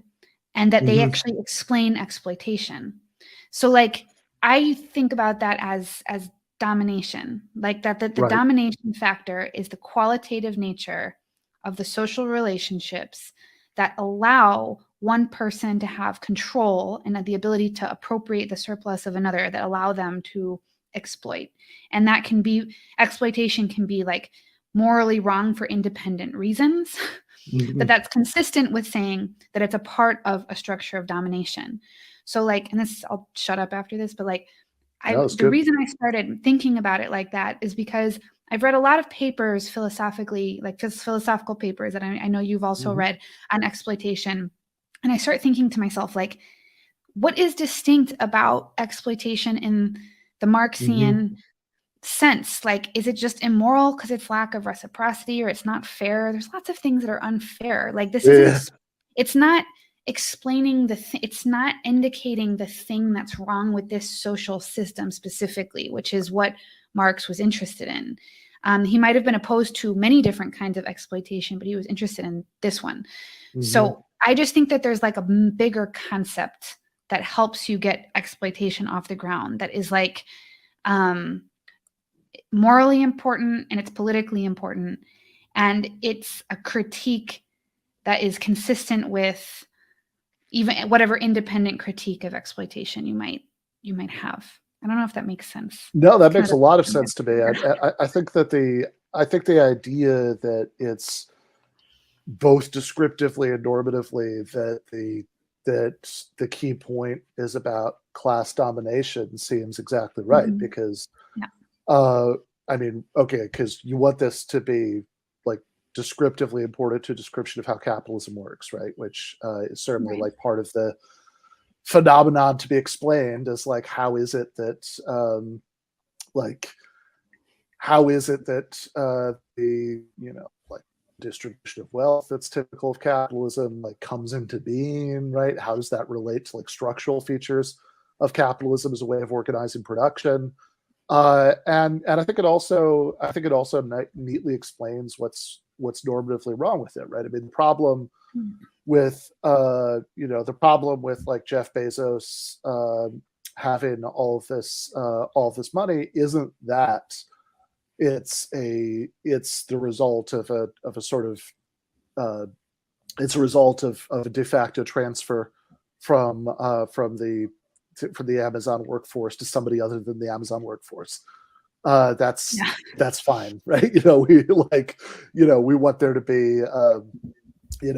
and that they actually explain exploitation. So like, I think about that as domination, like that the domination factor is the qualitative nature of the social relationships that allow one person to have control and the ability to appropriate the surplus of another, that allow them to exploit. And that can be, exploitation can be like morally wrong for independent reasons, but that's consistent with saying that it's a part of a structure of domination. So like, and this, I'll shut up after this, but like, the reason I started thinking about it like that is because I've read a lot of papers philosophically, like just philosophical papers that I know you've also read on exploitation. And I start thinking to myself, like, what is distinct about exploitation in the Marxian sense? Like, is it just immoral because it's lack of reciprocity, or it's not fair? There's lots of things that are unfair. Like this isn't, it's not explaining it's not indicating the thing that's wrong with this social system specifically, which is what Marx was interested in. He might have been opposed to many different kinds of exploitation, but he was interested in this one. So I just think that there's like a bigger concept that helps you get exploitation off the ground, that is like morally important, and it's politically important, and it's a critique that is consistent with even whatever independent critique of exploitation you might have. I don't know if that makes sense. No, that makes a lot of sense to me. I think that the idea that it's both descriptively and normatively that the key point is about class domination seems exactly right, because I mean, okay, because you want this to be like descriptively important to a description of how capitalism works, right? Which is certainly like part of the phenomenon to be explained, is like, how is it that the, you know, like distribution of wealth that's typical of capitalism like comes into being, right? How does that relate to like structural features of capitalism as a way of organizing production? And I think it also neatly explains what's normatively wrong with it, right? I mean, the problem with the problem with like Jeff Bezos having all of this money isn't that it's the result of a sort of it's a result of a de facto transfer from the Amazon workforce to somebody other than the Amazon workforce. That's fine, right? We want there to be in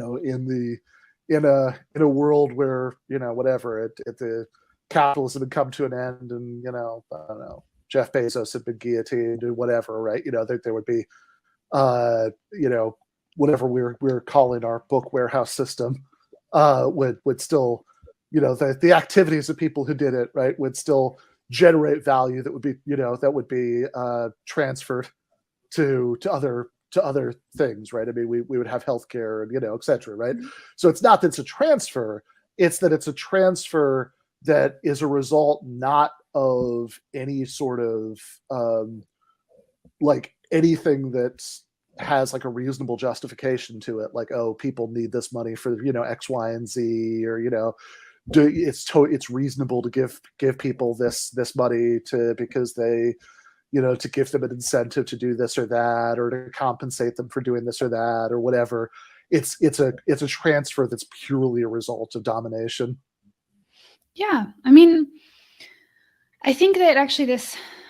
a world where whatever at the capitalism had come to an end, and I don't know, Jeff Bezos had been guillotined or whatever, right? There would be, whatever we're calling our book warehouse system, would still, the activities of people who did it, right, would still generate value that would be transferred to other things, right? I mean, we would have healthcare and et cetera, right? So it's not that it's a transfer; it's that it's a transfer that is a result not of any sort of like anything that has like a reasonable justification to it, like, oh, people need this money for X, Y, and Z, or it's reasonable to give people this money because they to give them an incentive to do this or that, or to compensate them for doing this or that, or whatever. It's a transfer that's purely a result of domination. Yeah, I mean, I think that actually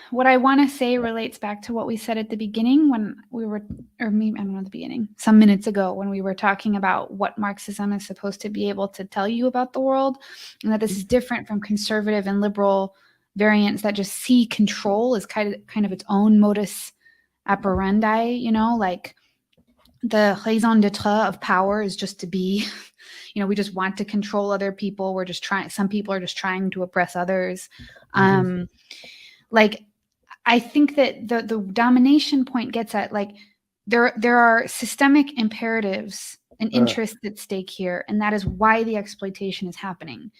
what I want to say relates back to what we said at the beginning when we were, or maybe, I don't know, the beginning, some minutes ago, when we were talking about what Marxism is supposed to be able to tell you about the world, and that this is different from conservative and liberal variants that just see control as kind of its own modus operandi, like the raison d'etre of power is just to be, we just want to control other people. We're just some people are just trying to oppress others. Like, I think that the domination point gets at, like, there are systemic imperatives and interests at stake here, and that is why the exploitation is happening.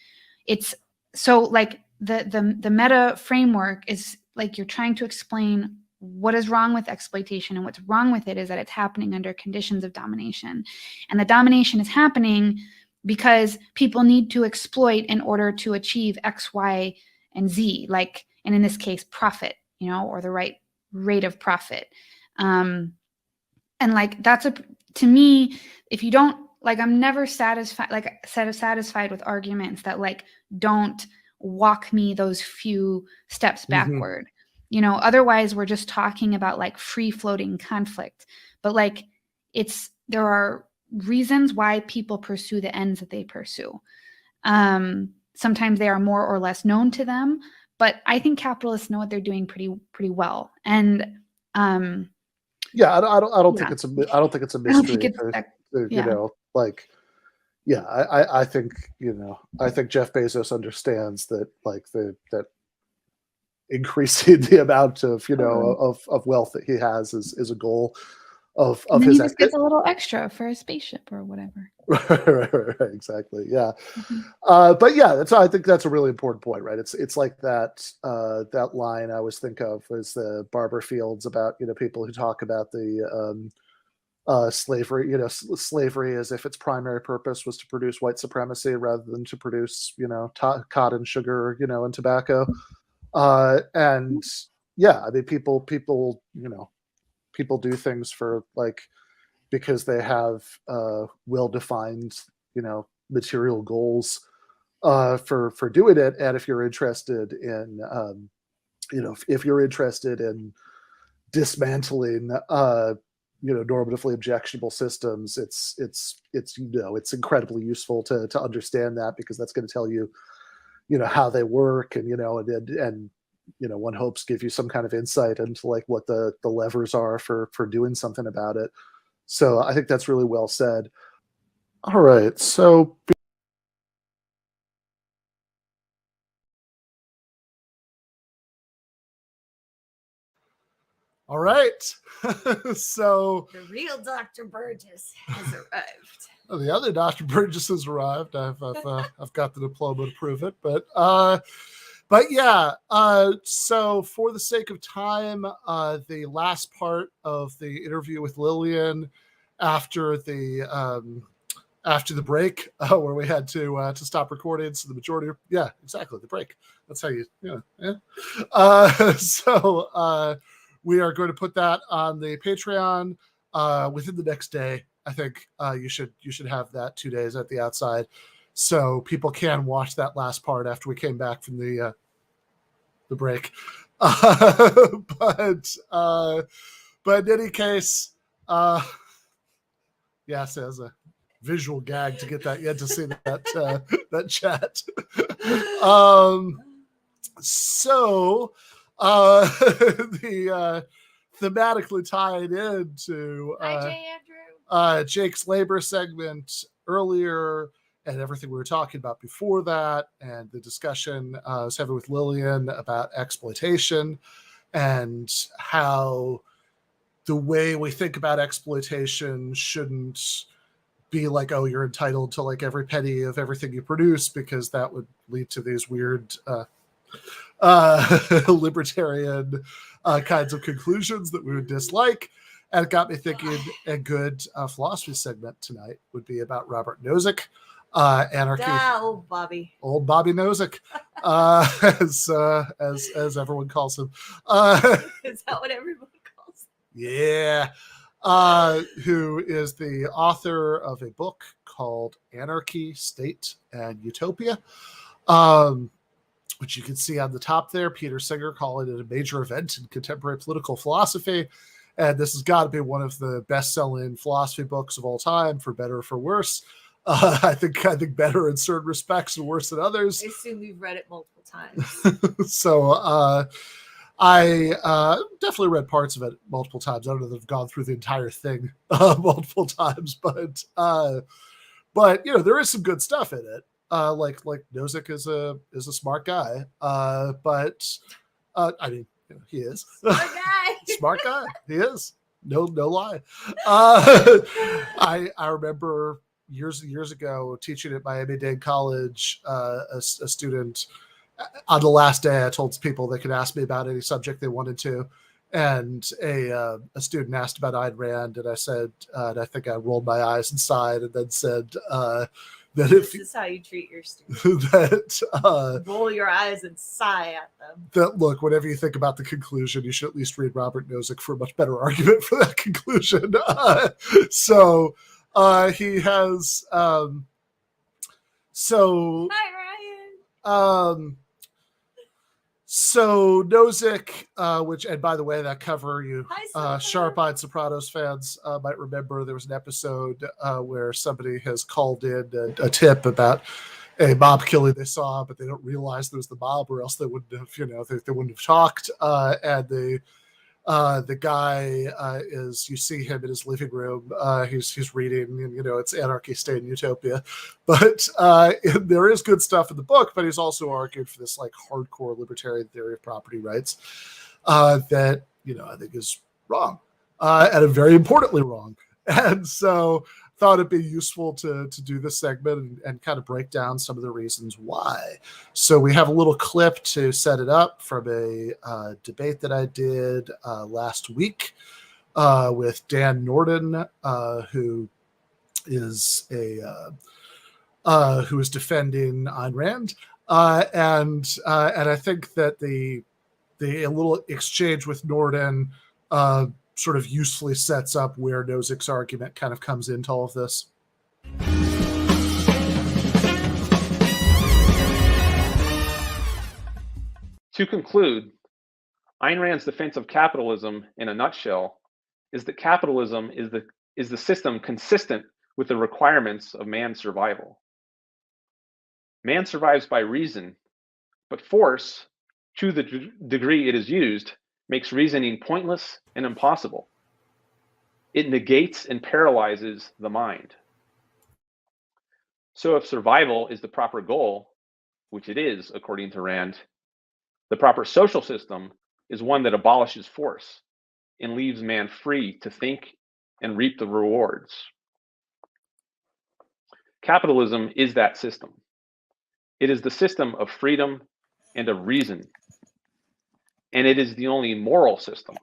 It's so, like, the meta framework is like you're trying to explain what is wrong with exploitation, and what's wrong with it is that it's happening under conditions of domination, and the domination is happening because people need to exploit in order to achieve X, Y, and Z, like, and in this case, profit, or the right rate of profit. And like, to me, if you don't, like, I'm never satisfied with arguments that, like, don't walk me those few steps backward. Otherwise we're just talking about, like, free floating conflict. But, like, there are reasons why people pursue the ends that they pursue. Sometimes they are more or less known to them, but I think capitalists know what they're doing pretty well. And yeah, I don't think it's a mystery. I think Jeff Bezos understands that, like, that increasing the amount of of wealth that he has is a goal of and then his. He just gets a little extra for a spaceship or whatever. Right, exactly. Yeah. But yeah, I think that's a really important point, right? It's like that line I always think of as the Barber Fields about people who talk about the slavery, slavery as if its primary purpose was to produce white supremacy rather than to produce cotton, sugar, and tobacco. And yeah, I mean, people do things for, like, because they have well-defined, material goals for doing it. And if you're interested in, if you're interested in dismantling, normatively objectionable systems, it's incredibly useful to understand that, because that's going to tell you, how they work, and one hopes give you some kind of insight into, like, what the levers are for doing something about it. So I think that's really well said. All right, so all right, so the real Dr. Burgis has arrived. The other Dr. Burgis has arrived. I've got the diploma to prove it, but yeah. So for the sake of time, the last part of the interview with Lillian after the break, where we had to stop recording, so the majority of, yeah, exactly, the break. That's how you, So we are going to put that on the Patreon within the next day. I think you should have that 2 days at the outside, so people can watch that last part after we came back from the break. But in any case, yes, as a visual gag to get that. You had to see that that chat. So the thematically tied into Jake's labor segment earlier, and everything we were talking about before that, and the discussion I was having with Lillian about exploitation and how the way we think about exploitation shouldn't be like, oh, you're entitled to like every penny of everything you produce, because that would lead to these weird libertarian kinds of conclusions that we would dislike. And it got me thinking a good philosophy segment tonight would be about Robert Nozick, anarchy. Old Bobby. Old Bobby Nozick, as everyone calls him. Is that what everyone calls him? Yeah. Who is the author of a book called Anarchy, State, and Utopia, which you can see on the top there. Peter Singer calling it a major event in contemporary political philosophy. And this has got to be one of the best-selling philosophy books of all time, for better or for worse. I think better in certain respects and worse in others. I assume you've read it multiple times. So I definitely read parts of it multiple times. I don't know that I've gone through the entire thing multiple times, but you know, there is some good stuff in it. Like Nozick is a smart guy, but I mean, you know, he is Smart guy. smart guy. He is no lie. I remember years and years ago teaching at Miami-Dade College, a student. On the last day, I told people they could ask me about any subject they wanted to, and a student asked about Ayn Rand, and I said, and I think I rolled my eyes and sighed, and then said that if This is how you treat your students. that Roll your eyes and sigh at them. that look, whenever you think about the conclusion, you should at least read Robert Nozick for a much better argument for that conclusion. So he has Hi, Ryan. So Nozick, which, and by the way, that cover you Hi, sharp-eyed Sopranos fans might remember, there was an episode where somebody has called in a tip about a mob killing they saw, but they don't realize there was the mob, or else they wouldn't have, you know, they wouldn't have talked. And the guy is, you see him in his living room. He's reading, you know, it's Anarchy, State, and Utopia. But there is good stuff in the book, but he's also argued for this like hardcore libertarian theory of property rights that, you know, I think is wrong, and very importantly wrong. And so thought it'd be useful to do this segment and kind of break down some of the reasons why. So we have a little clip to set it up from a debate that I did last week with Dan Norden, who is who is defending Ayn Rand, and I think that the little exchange with Norden sort of usefully sets up where Nozick's argument kind of comes into all of this. To conclude, Ayn Rand's defense of capitalism in a nutshell is that capitalism is the system consistent with the requirements of man's survival. Man survives by reason, but force, to the degree it is used, makes reasoning pointless and impossible. It negates and paralyzes the mind. So if survival is the proper goal, which it is according to Rand, the proper social system is one that abolishes force and leaves man free to think and reap the rewards. Capitalism is that system. It is the system of freedom and of reason. And it is the only moral system,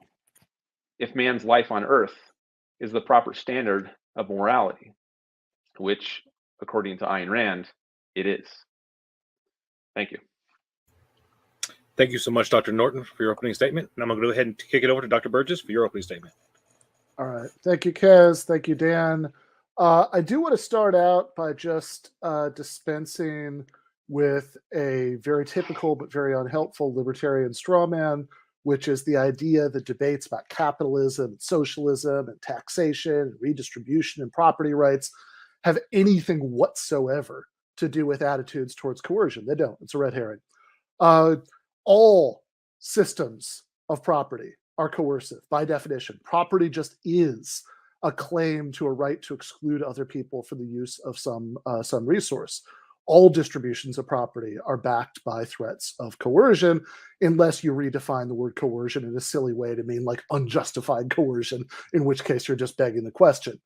if man's life on earth is the proper standard of morality, which, according to Ayn Rand, it is. Thank you. Thank you so much, Dr. Norton, for your opening statement. And I'm going to go ahead and kick it over to Dr. Burgis for your opening statement. All right. Thank you, Kez. Thank you, Dan. I do want to start out by just dispensing with a very typical but very unhelpful libertarian straw man, which is the idea that debates about capitalism, and socialism, and taxation, and redistribution, and property rights have anything whatsoever to do with attitudes towards coercion. They don't. It's a red herring. All systems of property are coercive by definition. Property just is a claim to a right to exclude other people for the use of some resource. All distributions of property are backed by threats of coercion, unless you redefine the word coercion in a silly way to mean like unjustified coercion, in which case you're just begging the question.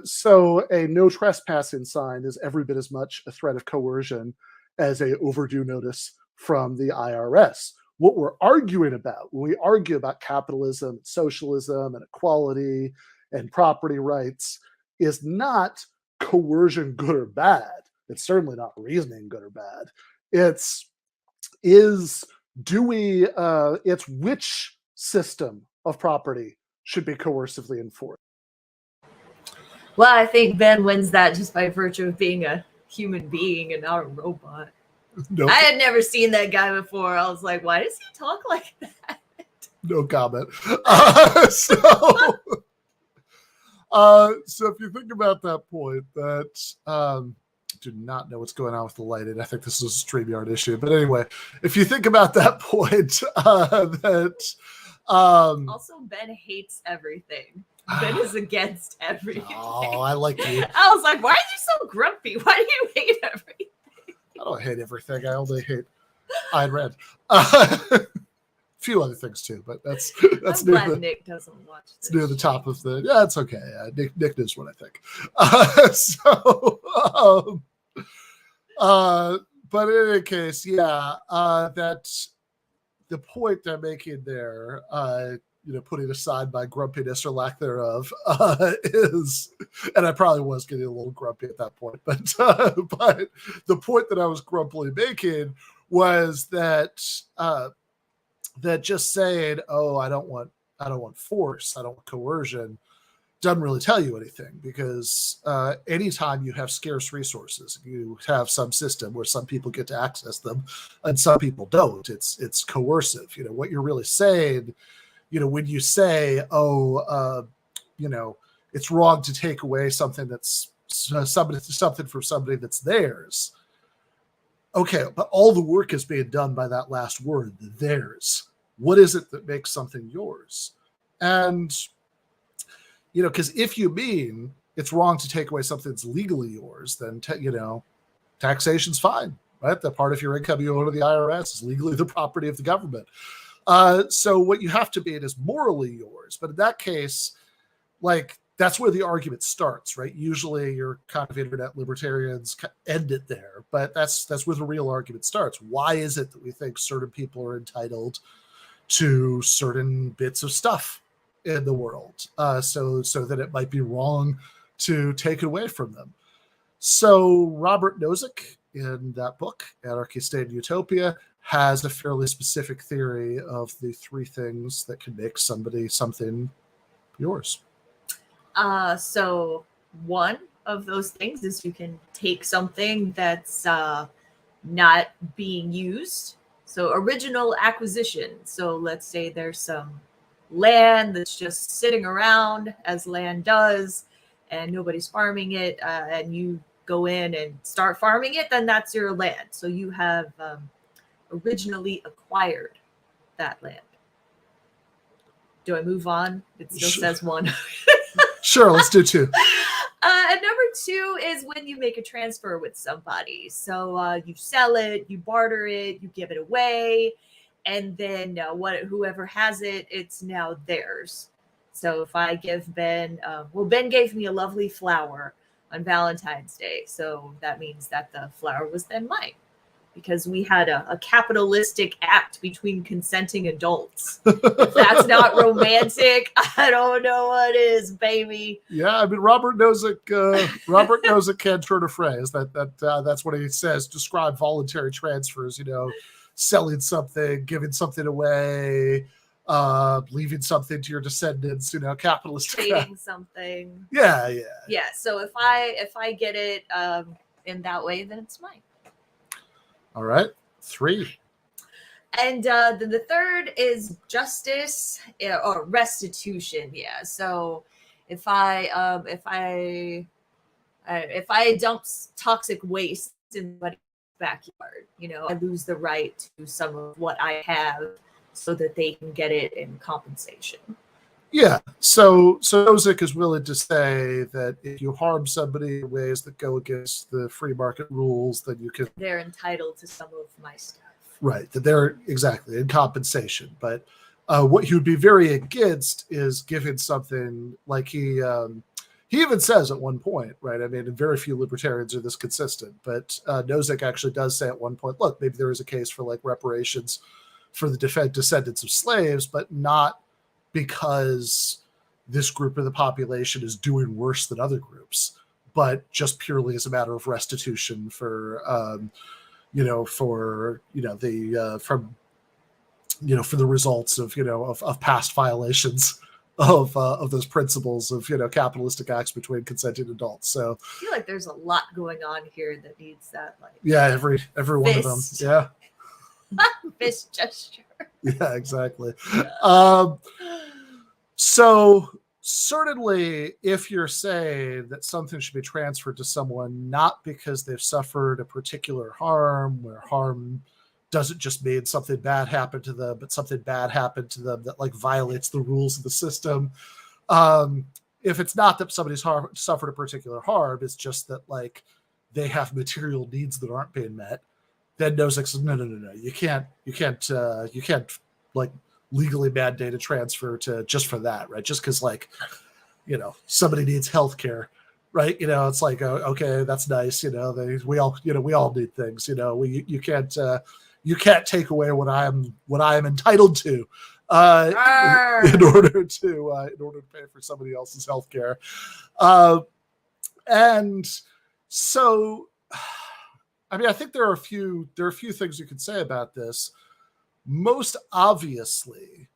So a no trespassing sign is every bit as much a threat of coercion as a overdue notice from the IRS. What we're arguing about when we argue about capitalism, socialism, and equality and property rights is not coercion good or bad. It's certainly not reasoning good or bad. It's which system of property should be coercively enforced. Well, I think Ben wins that just by virtue of being a human being and not a robot. Nope. I had never seen that guy before. I was like, why does he talk like that? No comment. So if you think about that point, that do not know what's going on with the lighting. I think this is a StreamYard issue. But anyway, if you think about that point, also Ben hates everything. Ben is against everything. Oh, I like you. I was like, why are you so grumpy? Why do you hate everything? I don't hate everything. I only hate Ayn Rand. A few other things too, but that's I'm glad Nick doesn't watch this. It's near the top of the. Yeah, it's okay. Nick knows what I think. But in any case, yeah, that the point I'm making there, putting aside my grumpiness or lack thereof, is, and I probably was getting a little grumpy at that point, but the point that I was grumpily making was that that just saying, "Oh, I don't want force, I don't want coercion," doesn't really tell you anything, because anytime you have scarce resources, you have some system where some people get to access them and some people don't. It's coercive. What you're really saying, when you say, it's wrong to take away something that's something from somebody that's theirs. Okay, but all the work is being done by that last word, theirs. What is it that makes something yours? And because if you mean it's wrong to take away something that's legally yours, then taxation's fine, right? That part of your income you owe to the IRS is legally the property of the government. So what you have to mean is morally yours. But in that case, that's where the argument starts, right? Usually your kind of internet libertarians end it there, but that's where the real argument starts. Why is it that we think certain people are entitled to certain bits of stuff in the world, so that it might be wrong to take it away from them? So Robert Nozick, in that book, Anarchy, State, and Utopia, has a fairly specific theory of the three things that can make something yours. So one of those things is you can take something that's not being used. So original acquisition. So let's say there's some land that's just sitting around, as land does, and nobody's farming it, and you go in and start farming it, then that's your land. So you have originally acquired that land. Do I move on? It still says one. Sure, let's do two. And number two is when you make a transfer with somebody. So you sell it, you barter it, you give it away, and then whoever has it, it's now theirs. So if I give Ben, Ben gave me a lovely flower on Valentine's Day. So that means that the flower was then mine, because we had a capitalistic act between consenting adults. If that's not romantic, I don't know what is, baby. Yeah, I mean, Robert Nozick can turn a phrase. That's what he says. Describe voluntary transfers. Selling something, giving something away, leaving something to your descendants. Capitalist. Trading something. Yeah. So if I get it in that way, then it's mine. All right, 3. And then the third is justice or restitution. Yeah. So if I If I dump toxic waste in somebody's backyard, I lose the right to some of what I have so that they can get it in compensation. Yeah. So Nozick is willing to say that if you harm somebody in ways that go against the free market rules, then you can. They're entitled to some of my stuff. Right. That they're exactly in compensation. But what he would be very against is giving something like he even says at one point, right? I mean, and very few libertarians are this consistent, but Nozick actually does say at one point, look, maybe there is a case for like reparations for the descendants of slaves, but not because this group of the population is doing worse than other groups, but just purely as a matter of restitution for for the results of past violations of those principles of capitalistic acts between consenting adults. So I feel like there's a lot going on here that needs that every one of them. Yeah. Fist gesture. Yeah, exactly. So certainly if you're saying that something should be transferred to someone not because they've suffered a particular harm, where harm doesn't just mean something bad happened to them, but something bad happened to them that like violates the rules of the system. If it's not that somebody's suffered a particular harm, it's just that like they have material needs that aren't being met, then Nozick says, no, you can't like legally mandate a transfer to just for that, right? Just because like, somebody needs healthcare, right? It's like, okay, that's nice. We all need things. You can't take away what I am entitled to in order to pay for somebody else's healthcare. And so, I mean, I think there are a few things you could say about this. Most obviously,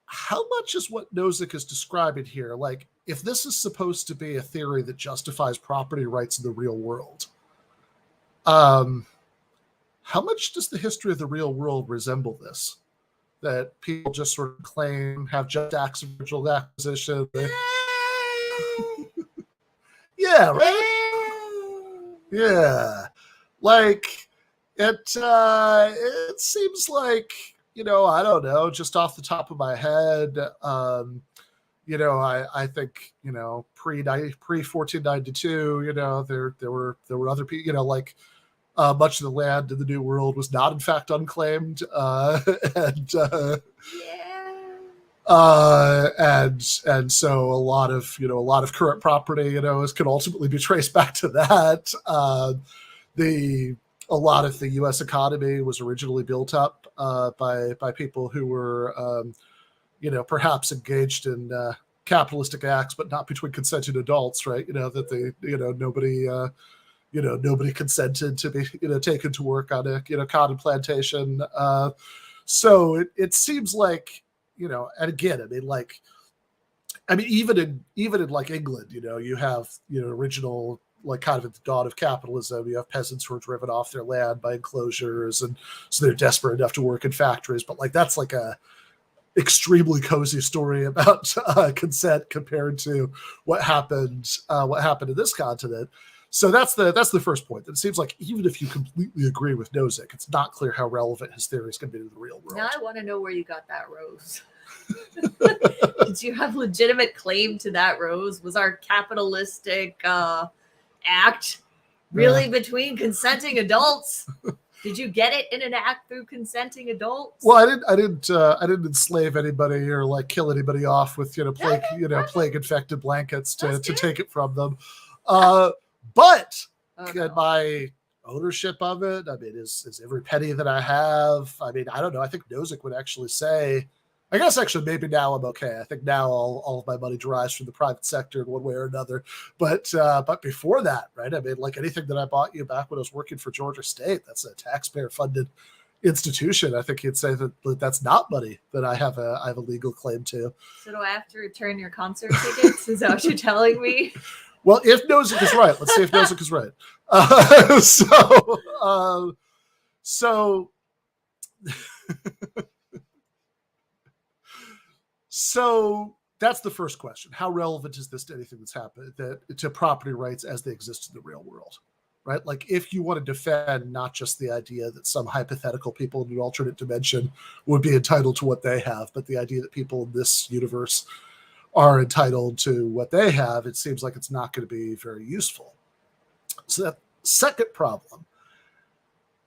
how much is what Nozick is describing here? Like, if this is supposed to be a theory that justifies property rights in the real world, how much does the history of the real world resemble this? That people just sort of claim have just acts of original acquisition. Yeah, right? Yeah. Like, it seems like, I don't know, just off the top of my head, I think, pre 1492, there were other people, like much of the land in the New World was not in fact unclaimed, and so a lot of current property, can ultimately be traced back to that. A lot of the U.S. economy was originally built up by people who were, perhaps engaged in capitalistic acts, but not between consenting adults, right? That they, nobody consented to be, taken to work on a cotton plantation. So it seems like, and again, even in like England, you have, original, like kind of at the dawn of capitalism, you have peasants who are driven off their land by enclosures, and so they're desperate enough to work in factories. But like that's like a extremely cozy story about consent compared to what happened in this continent. So that's the first point. That it seems like even if you completely agree with Nozick, it's not clear how relevant his theory is going to be to the real world. Now I want to know where you got that rose. Did you have legitimate claim to that rose? Was our capitalistic act really between consenting adults? Did you get it in an act through consenting adults? Well, I didn't enslave anybody or like kill anybody off with plague infected blankets to take it from them. But my ownership of it, I mean, is every penny that I have. I mean, I don't know. I think Nozick would actually say, I guess actually maybe now I'm okay. I think now all of my money derives from the private sector in one way or another. But before that, right? I mean, like anything that I bought you back when I was working for Georgia State, that's a taxpayer funded institution. I think he'd say that that's not money that I have a legal claim to. So do I have to return your concert tickets? Is that what you're telling me? Well, if Nozick is right, let's see if Nozick is right. So that's the first question. How relevant is this to anything that's happened, to property rights as they exist in the real world, right? Like, if you want to defend not just the idea that some hypothetical people in an alternate dimension would be entitled to what they have, but the idea that people in this universe are entitled to what they have, it seems like it's not going to be very useful. So that second problem,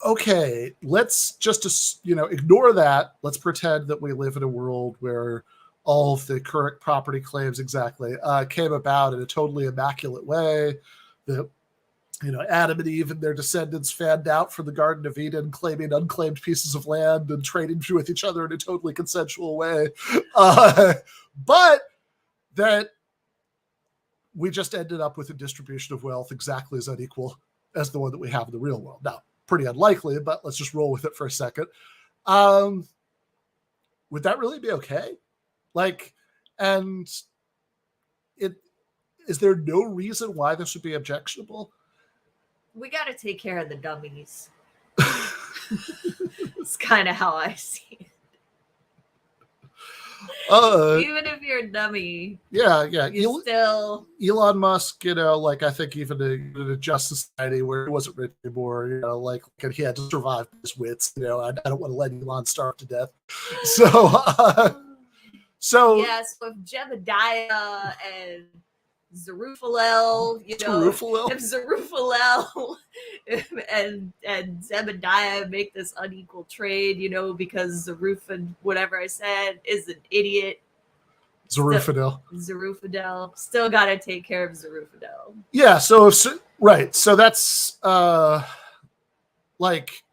okay, let's just, ignore that. Let's pretend that we live in a world where all of the current property claims came about in a totally immaculate way. That, Adam and Eve and their descendants fanned out from the Garden of Eden, claiming unclaimed pieces of land and trading with each other in a totally consensual way. But that we just ended up with a distribution of wealth exactly as unequal as the one that we have in the real world. Now, pretty unlikely, but let's just roll with it for a second. Would that really be okay? And is there no reason why this would be objectionable? We got to take care of the dummies. It's kind of how I see it. Even if you're a dummy, you're still Elon Musk. I think even in a just society where he wasn't rich anymore, and he had to survive his wits. I don't want to let Elon starve to death. So if Jebediah and Zerubbabel, if Zerubbabel and Zebediah make this unequal trade, because Zerubbabel, whatever I said, is an idiot. Zerubbabel still got to take care of Zerubbabel. Yeah. So right. So that's I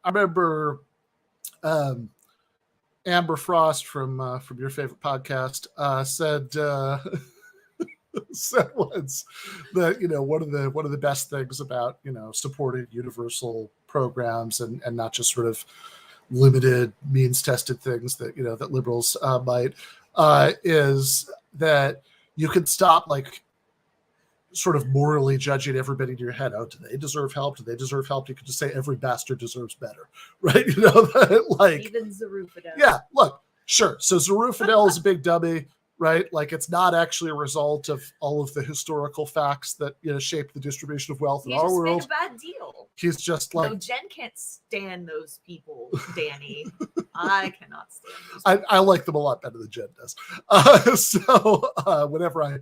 remember Amber Frost from your favorite podcast said once that one of the best things about supporting universal programs and not just sort of limited means tested things that that liberals might is that you can stop sort of morally judging everybody in your head. Oh, do they deserve help? Do they deserve help? You could just say every bastard deserves better, right? Even Zerubbabel. Yeah, look, sure. So Zerubbabel is a big dummy, right? It's not actually a result of all of the historical facts that shape the distribution of wealth in our world. He just made a bad deal. He's just No, Jen can't stand those people, Danny. I cannot stand those people. I like them a lot better than Jen does. Whenever I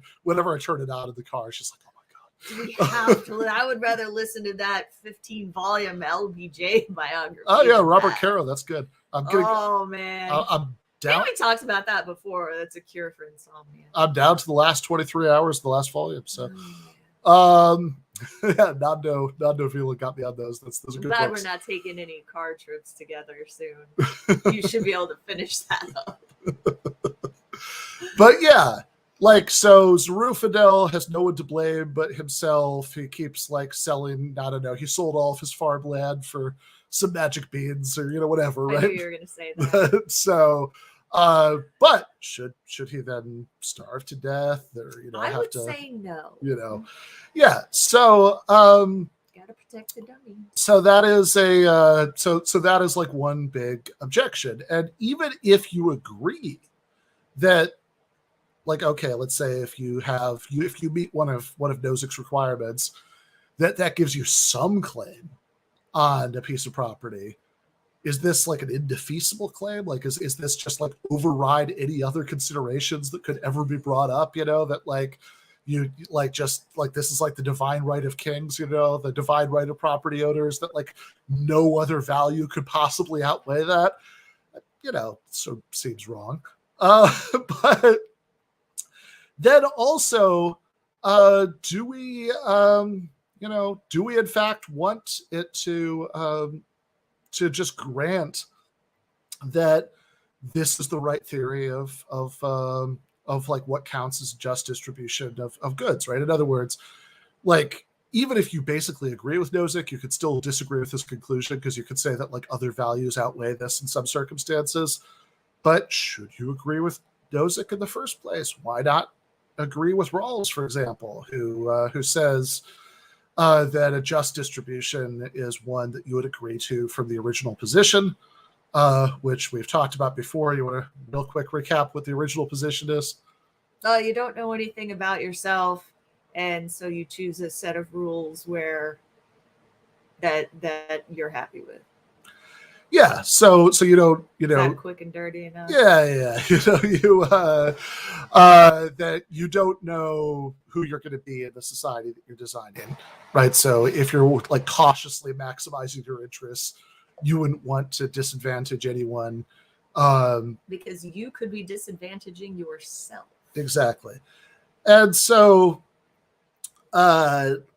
turn it on in the car, she's like, "Oh my god." We have to. I would rather listen to that 15-volume LBJ biography. Oh yeah, Robert Caro, that's good. Oh man, I'm down. We talked about that before. That's a cure for insomnia. I'm down to the last 23 hours of the last volume. So, Nando Vila got me on those. Those are good Glad books. We're not taking any car trips together soon. You should be able to finish that up. But yeah, so Zerubbabel has no one to blame but himself. He keeps selling, I don't know, he sold all of his farmland for some magic beans or whatever, right? I knew you were going to say that. So but should he then starve to death or I would say no. Yeah. So gotta protect the dummy. So that is that is one big objection. And even if you agree that okay, let's say if you meet one of Nozick's requirements, that gives you some claim on a piece of property. Is this an indefeasible claim? Is this just override any other considerations that could ever be brought up? That you this is the divine right of kings, the divine right of property owners, that no other value could possibly outweigh that. So seems wrong. But then also, do we in fact want it to just grant that this is the right theory of what counts as just distribution of goods, right? In other words, even if you basically agree with Nozick, you could still disagree with his conclusion because you could say that other values outweigh this in some circumstances. But should you agree with Nozick in the first place? Why not agree with Rawls, for example, who says that a just distribution is one that you would agree to from the original position, which we've talked about before. You want a real quick recap what the original position is? You don't know anything about yourself, and so you choose a set of rules where that you're happy with. Yeah, so you don't, Not quick and dirty enough. Yeah. That you don't know who you're going to be in the society that you're designing, right? So if you're like cautiously maximizing your interests, you wouldn't want to disadvantage anyone. Because you could be disadvantaging yourself. Exactly. And so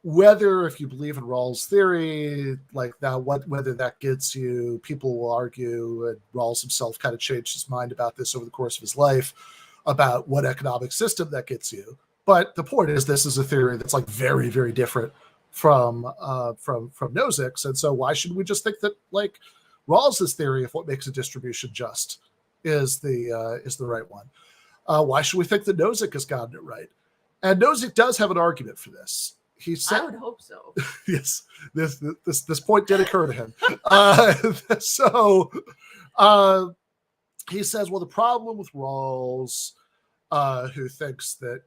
whether, if you believe in Rawls' theory, like that, whether that gets you, people will argue, and Rawls himself kind of changed his mind about this over the course of his life, about what economic system that gets you. But the point is, this is a theory that's like very, very different from Nozick's, and so why should we just think that like Rawls' theory of what makes a distribution just is the right one? Why should we think that Nozick has gotten it right? And Nozick does have an argument for this. He said, I would hope so. Yes, this point did occur to him. He says, well, the problem with Rawls, who thinks that,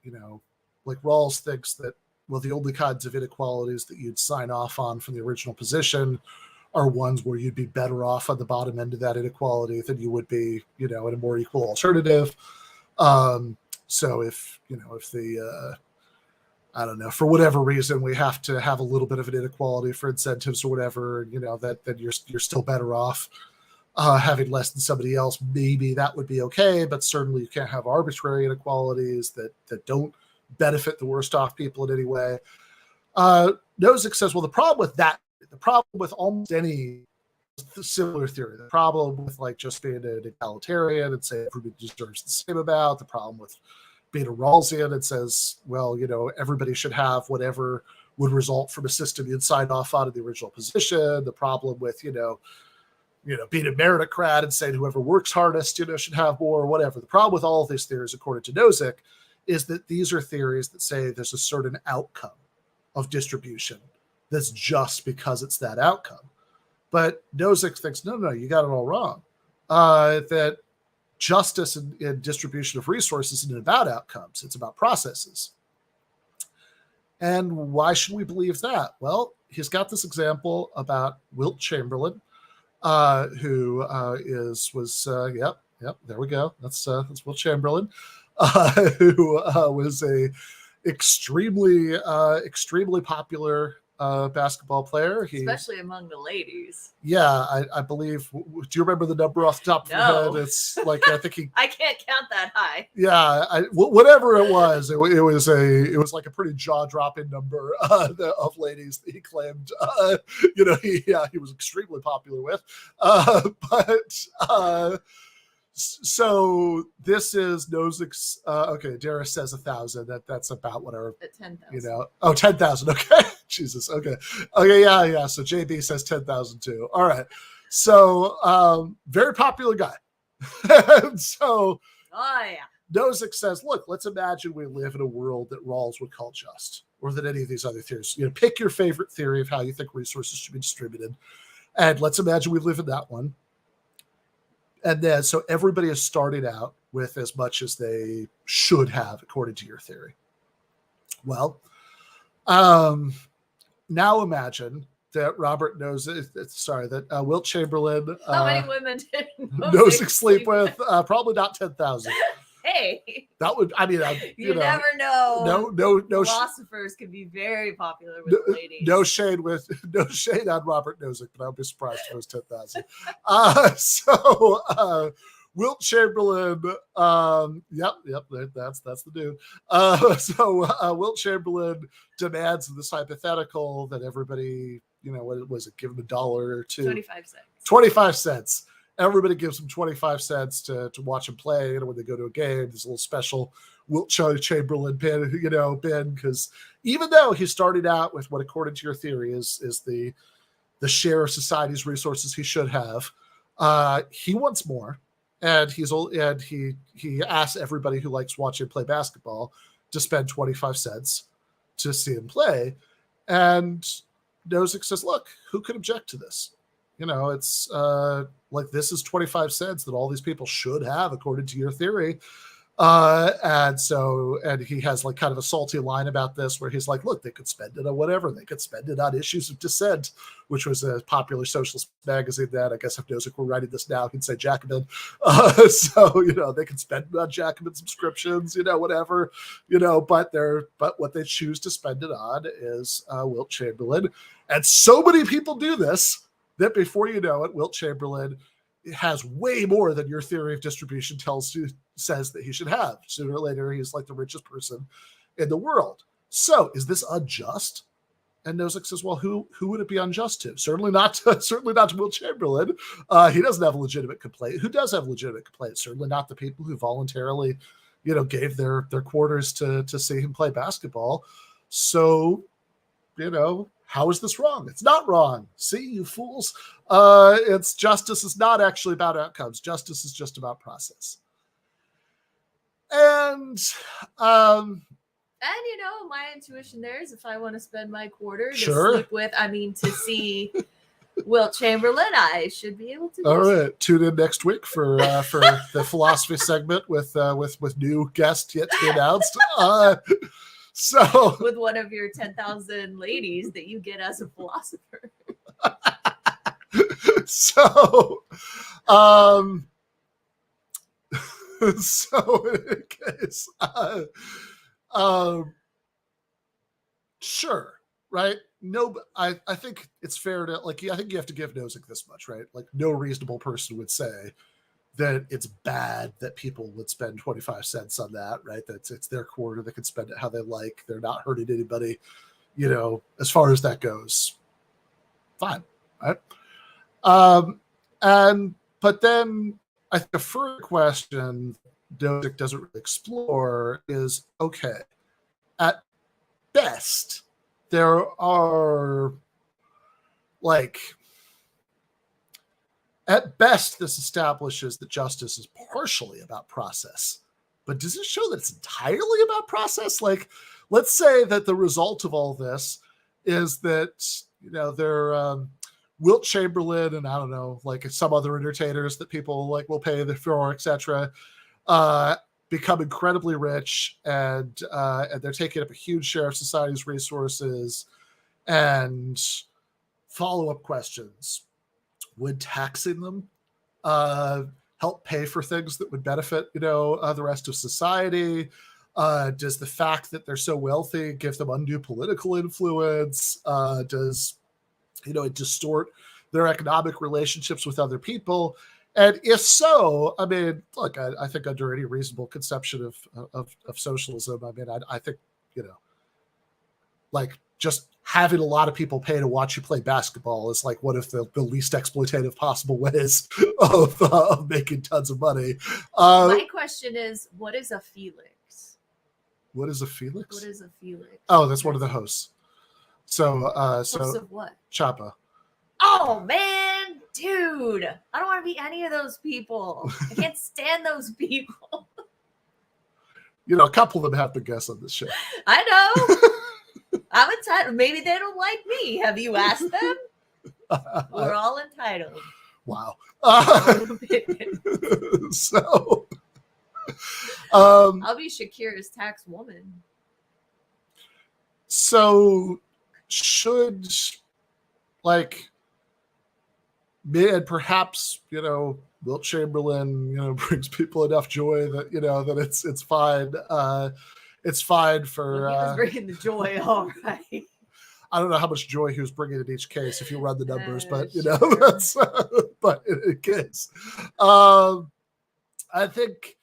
like Rawls thinks that, well, the only kinds of inequalities that you'd sign off on from the original position are ones where you'd be better off on the bottom end of that inequality than you would be, in a more equal alternative. So if the, I don't know, for whatever reason, we have to have a little bit of an inequality for incentives or whatever, that you're still better off having less than somebody else, maybe that would be okay. But certainly you can't have arbitrary inequalities that don't benefit the worst off people in any way. Nozick says, well, the problem with almost any similar theory, the problem with like just being an egalitarian and say everybody deserves the same amount, the problem with being a Rawlsian and says, well, everybody should have whatever would result from a system you'd signed off on in the original position, the problem with, being a meritocrat and saying whoever works hardest, should have more or whatever. The problem with all of these theories, according to Nozick, is that these are theories that say there's a certain outcome of distribution that's just because it's that outcome. But Nozick thinks, no, you got it all wrong. That justice in distribution of resources isn't about outcomes. It's about processes. And why should we believe that? Well, he's got this example about Wilt Chamberlain, who there we go. That's Wilt Chamberlain, who was a extremely popular basketball player. Especially among the ladies. Yeah, I believe. Do you remember the number off the top of your head? It's like, I think he. I can't count that high. Yeah, whatever it was, it was like a pretty jaw-dropping number of ladies that he claimed. He was extremely popular with, So this is Nozick's. Okay, Dara says 1,000. That's about what our. At 10,000. 10,000. Okay, Jesus. Okay, yeah. So JB says 10,000 too. All right. So very popular guy. And so. Oh yeah. Nozick says, look, let's imagine we live in a world that Rawls would call just, or that any of these other theories. Pick your favorite theory of how you think resources should be distributed, and let's imagine we live in that one. And then, so everybody is starting out with as much as they should have, according to your theory. Well, now imagine that Wilt Chamberlain. How many women did Nozick sleep with? Probably not 10,000. Hey, that would. I mean, you never know. No. Philosophers can be very popular with ladies. No shade on Robert Nozick, but I'll be surprised if it was 10,000. Wilt Chamberlain. Yep. That's the dude. Wilt Chamberlain demands this hypothetical that everybody, what was it? Give him $1 or $2. 25 cents. 25 cents. Everybody gives them 25 cents to watch him play. When they go to a game, there's a little special Wilt Chamberlain pin, because even though he started out with what, according to your theory, is the share of society's resources he should have, he wants more, and he asks everybody who likes watching him play basketball to spend 25 cents to see him play. And Nozick says, look, who could object to this? It's like, this is 25 cents that all these people should have, according to your theory. And he has like kind of a salty line about this where he's like, look, they could spend it on whatever. They could spend it on Issues of Dissent, which was a popular socialist magazine that I guess if Nozick were writing this now, he'd say Jacobin. So, they could spend it on Jacobin subscriptions, whatever, but what they choose to spend it on is Wilt Chamberlain. And so many people do this that before you know it, Wilt Chamberlain has way more than your theory of distribution says that he should have. Sooner or later, he's like the richest person in the world. So is this unjust? And Nozick says, well, who would it be unjust to? Certainly not to Wilt Chamberlain. He doesn't have a legitimate complaint. Who does have a legitimate complaint? Certainly not the people who voluntarily, gave their quarters to see him play basketball. So, how is this wrong? It's not wrong. See, you fools. Justice is not actually about outcomes. Justice is just about process. And my intuition there is if I want to spend my quarter to Sure. sleep with, to see Wilt Chamberlain, I should be able to. All right, tune in next week for the philosophy segment with new guest yet to be announced. So with one of your 10,000 ladies that you get as a philosopher. So, so in case, sure, right? No, I think it's fair to I think you have to give Nozick this much, right? Like, no reasonable person would say that it's bad that people would spend 25 cents on that, right? It's their quarter. They can spend it how they like. They're not hurting anybody, as far as that goes. Fine, right? But then I think a further question Nozick doesn't really explore is, okay, at best, there are at best, this establishes that justice is partially about process. But does it show that it's entirely about process? Like, let's say that the result of all this is that, they're Wilt Chamberlain and I don't know, some other entertainers that people will pay for, etc., become incredibly rich and they're taking up a huge share of society's resources. And follow-up questions. Would taxing them help pay for things that would benefit, the rest of society? Does the fact that they're so wealthy give them undue political influence? Does it distort their economic relationships with other people? And if so, look, I think under any reasonable conception of socialism, I think, just having a lot of people pay to watch you play basketball is one of the least exploitative possible ways of making tons of money. My question is, what is a Felix? What is a Felix? What is a Felix? Oh, that's one of the hosts. So, Host of what? Chapa. Oh man, dude, I don't want to be any of those people. I can't stand those people. A couple of them have been guests on this show. I know. I'm entitled. Maybe they don't like me. Have you asked them? We're all entitled. Wow. I'll be Shakira's tax woman. So should and perhaps Wilt Chamberlain brings people enough joy that that it's fine. It's fine for. He was bringing the joy, all right. I don't know how much joy he was bringing in each case if you run the numbers, but sure. That's. But in case, I think.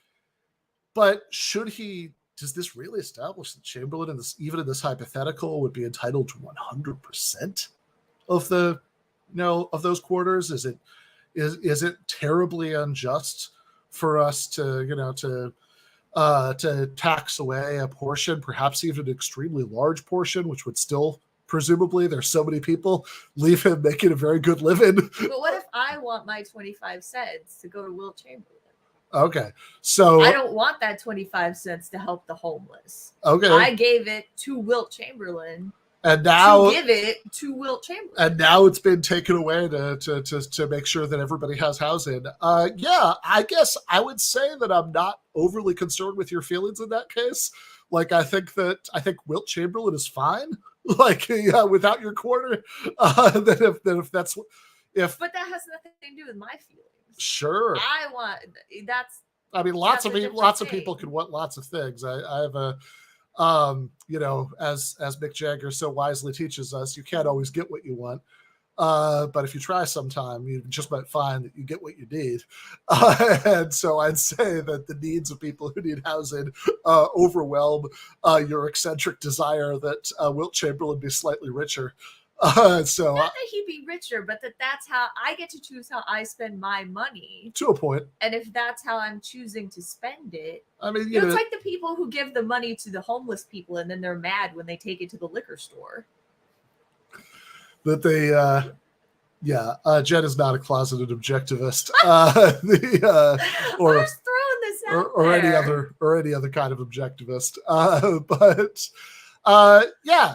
But should he? Does this really establish that Chamberlain, even in this hypothetical, would be entitled to 100% of the, of those quarters? Is it terribly unjust for us to tax away a portion, perhaps even an extremely large portion, which would still, presumably, there's so many people, leave him making a very good living? But what if I want my 25 cents to go to Wilt Chamberlain? Okay, so I don't want that 25 cents to help the homeless. Okay, I gave it to Wilt Chamberlain And now to give it to Wilt Chamberlain. And now it's been taken away to make sure that everybody has housing. Yeah, I guess I would say that I'm not overly concerned with your feelings in that case. Like, I think Wilt Chamberlain is fine. Like, yeah, without your quarter. But that has nothing to do with my feelings. Sure. I mean, lots of people can want lots of things. I have a as Mick Jagger so wisely teaches us, you can't always get what you want. But if you try sometime, you just might find that you get what you need. And so I'd say that the needs of people who need housing overwhelm your eccentric desire that Wilt Chamberlain be slightly richer. Not that he'd be richer, but that's how I get to choose how I spend my money. To a point. And if that's how I'm choosing to spend it, I mean, it's like the people who give the money to the homeless people and then they're mad when they take it to the liquor store. That they, Jen is not a closeted objectivist. Or just throwing this out or any other kind of objectivist. Yeah.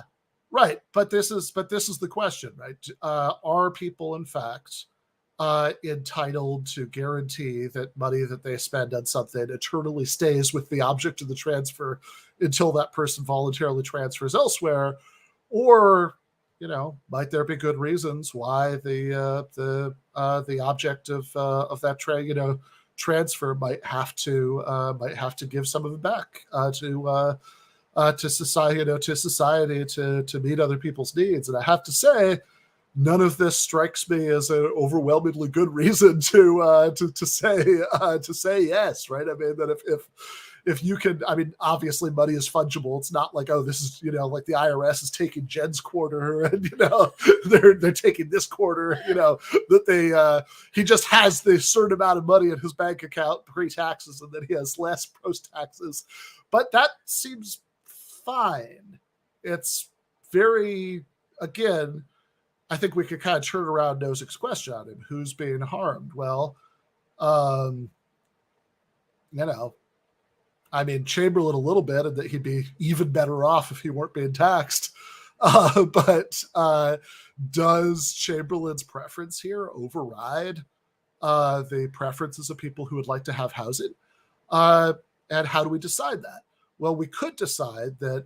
Right, but this is the question, right? Are people, in fact, entitled to guarantee that money that they spend on something eternally stays with the object of the transfer until that person voluntarily transfers elsewhere, or might there be good reasons why the object of that transfer might have to give some of it back to society to meet other people's needs. And I have to say, none of this strikes me as an overwhelmingly good reason to say yes, right? I mean, that if you can, I mean, obviously money is fungible. It's not like, oh, this is, like the IRS is taking Jen's quarter and, they're taking this quarter, that he just has this certain amount of money in his bank account pre-taxes and then he has less post-taxes. But that seems fine. It's very, again, I think we could kind of turn around Nozick's question on him. Who's being harmed? Well, I mean, Chamberlain a little bit, and that he'd be even better off if he weren't being taxed. But does Chamberlain's preference here override the preferences of people who would like to have housing? And how do we decide that? Well, we could decide that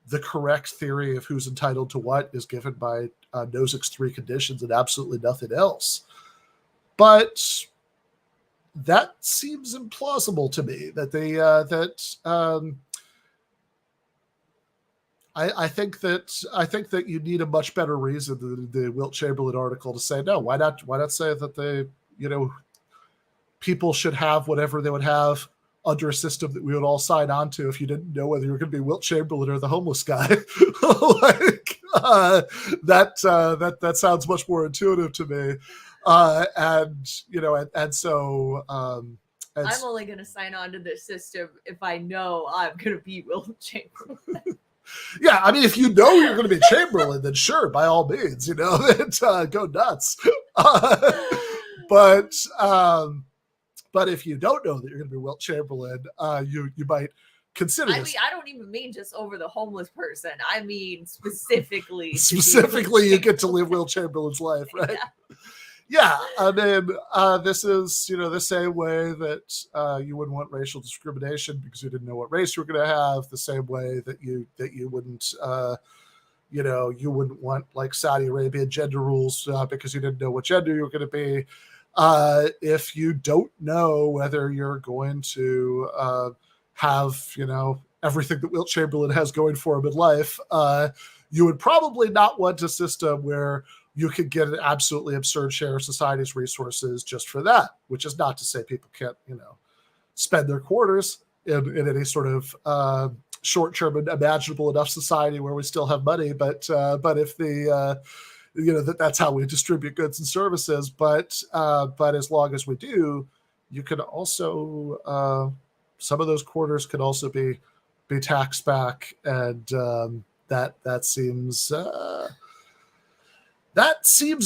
the correct theory of who's entitled to what is given by Nozick's 3 conditions and absolutely nothing else. But that seems implausible to me. I think that you need a much better reason than the Wilt Chamberlain article to say no. Why not say that people should have whatever they would have under a system that we would all sign on to if you didn't know whether you were going to be Wilt Chamberlain or the homeless guy. That sounds much more intuitive to me. So I'm only going to sign on to this system if I know I'm going to be Wilt Chamberlain. Yeah, I mean, if you know you're going to be Chamberlain, then sure, by all means, go nuts. But if you don't know that you're going to be Wilt Chamberlain, you might consider this. I don't even mean just over the homeless person. I mean specifically. You get to live Wilt Chamberlain's life, right? Yeah. I mean, this is the same way that you wouldn't want racial discrimination because you didn't know what race you were going to have. The same way that you wouldn't you wouldn't want like Saudi Arabian gender rules because you didn't know what gender you were going to be. If you don't know whether you're going to have, everything that Wilt Chamberlain has going for him in life, you would probably not want a system where you could get an absolutely absurd share of society's resources just for that, which is not to say people can't, spend their quarters in any sort of short-term and imaginable enough society where we still have money. But if the that's how we distribute goods and services. But as long as we do, you can also some of those quarters could also be taxed back, and that seems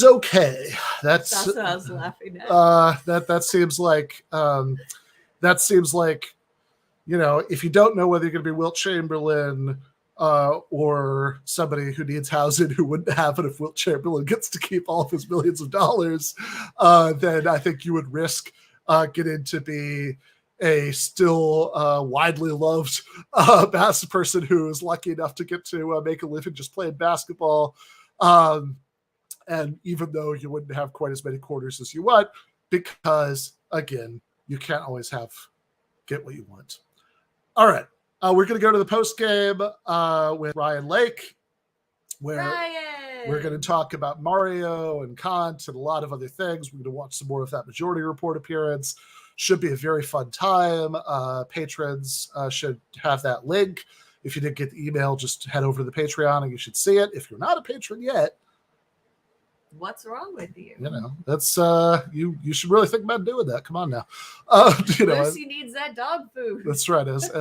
okay. That's what I was laughing at. That seems like if you don't know whether you're going to be Wilt Chamberlain, or somebody who needs housing who wouldn't have it if Wilt Chamberlain gets to keep all of his millions of dollars, then I think you would risk getting to be a still widely loved person who is lucky enough to get to make a living just playing basketball. And even though you wouldn't have quite as many quarters as you want, because again, you can't always get what you want. All right. We're going to go to the post game with Ryan Lake, where we're going to talk about Mario and Kant and a lot of other things. We're going to watch some more of that Majority Report appearance. Should be a very fun time. Patrons should have that link. If you didn't get the email, just head over to the Patreon and you should see it. If you're not a patron yet, what's wrong with you? You know, that's you should really think about doing that. Come on now. Lucy needs that dog food. That's right. As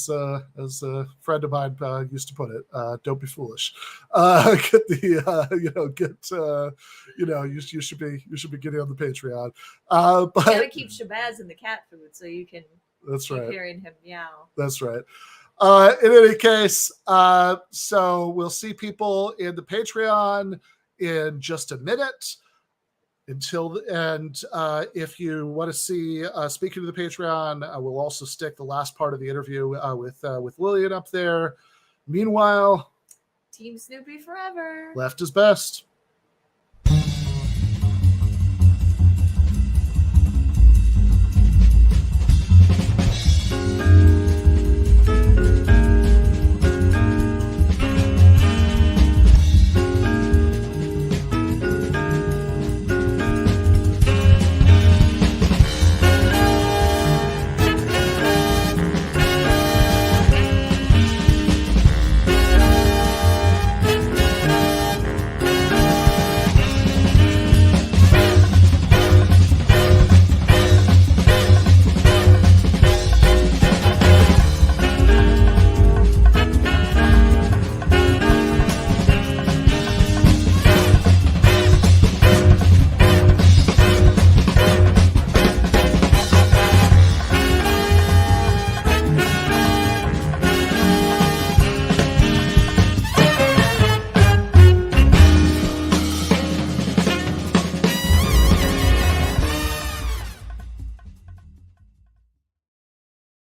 a friend of mine used to put it, don't be foolish. Get the you should be getting on the Patreon. But you gotta keep Shabazz in the cat food so you can keep hearing him meow. That's right. In any case, so we'll see people in the Patreon in just a minute. If you want to see speaking to the Patreon, we'll also stick the last part of the interview with Lillian up there. Meanwhile, Team Snoopy forever. Left is best.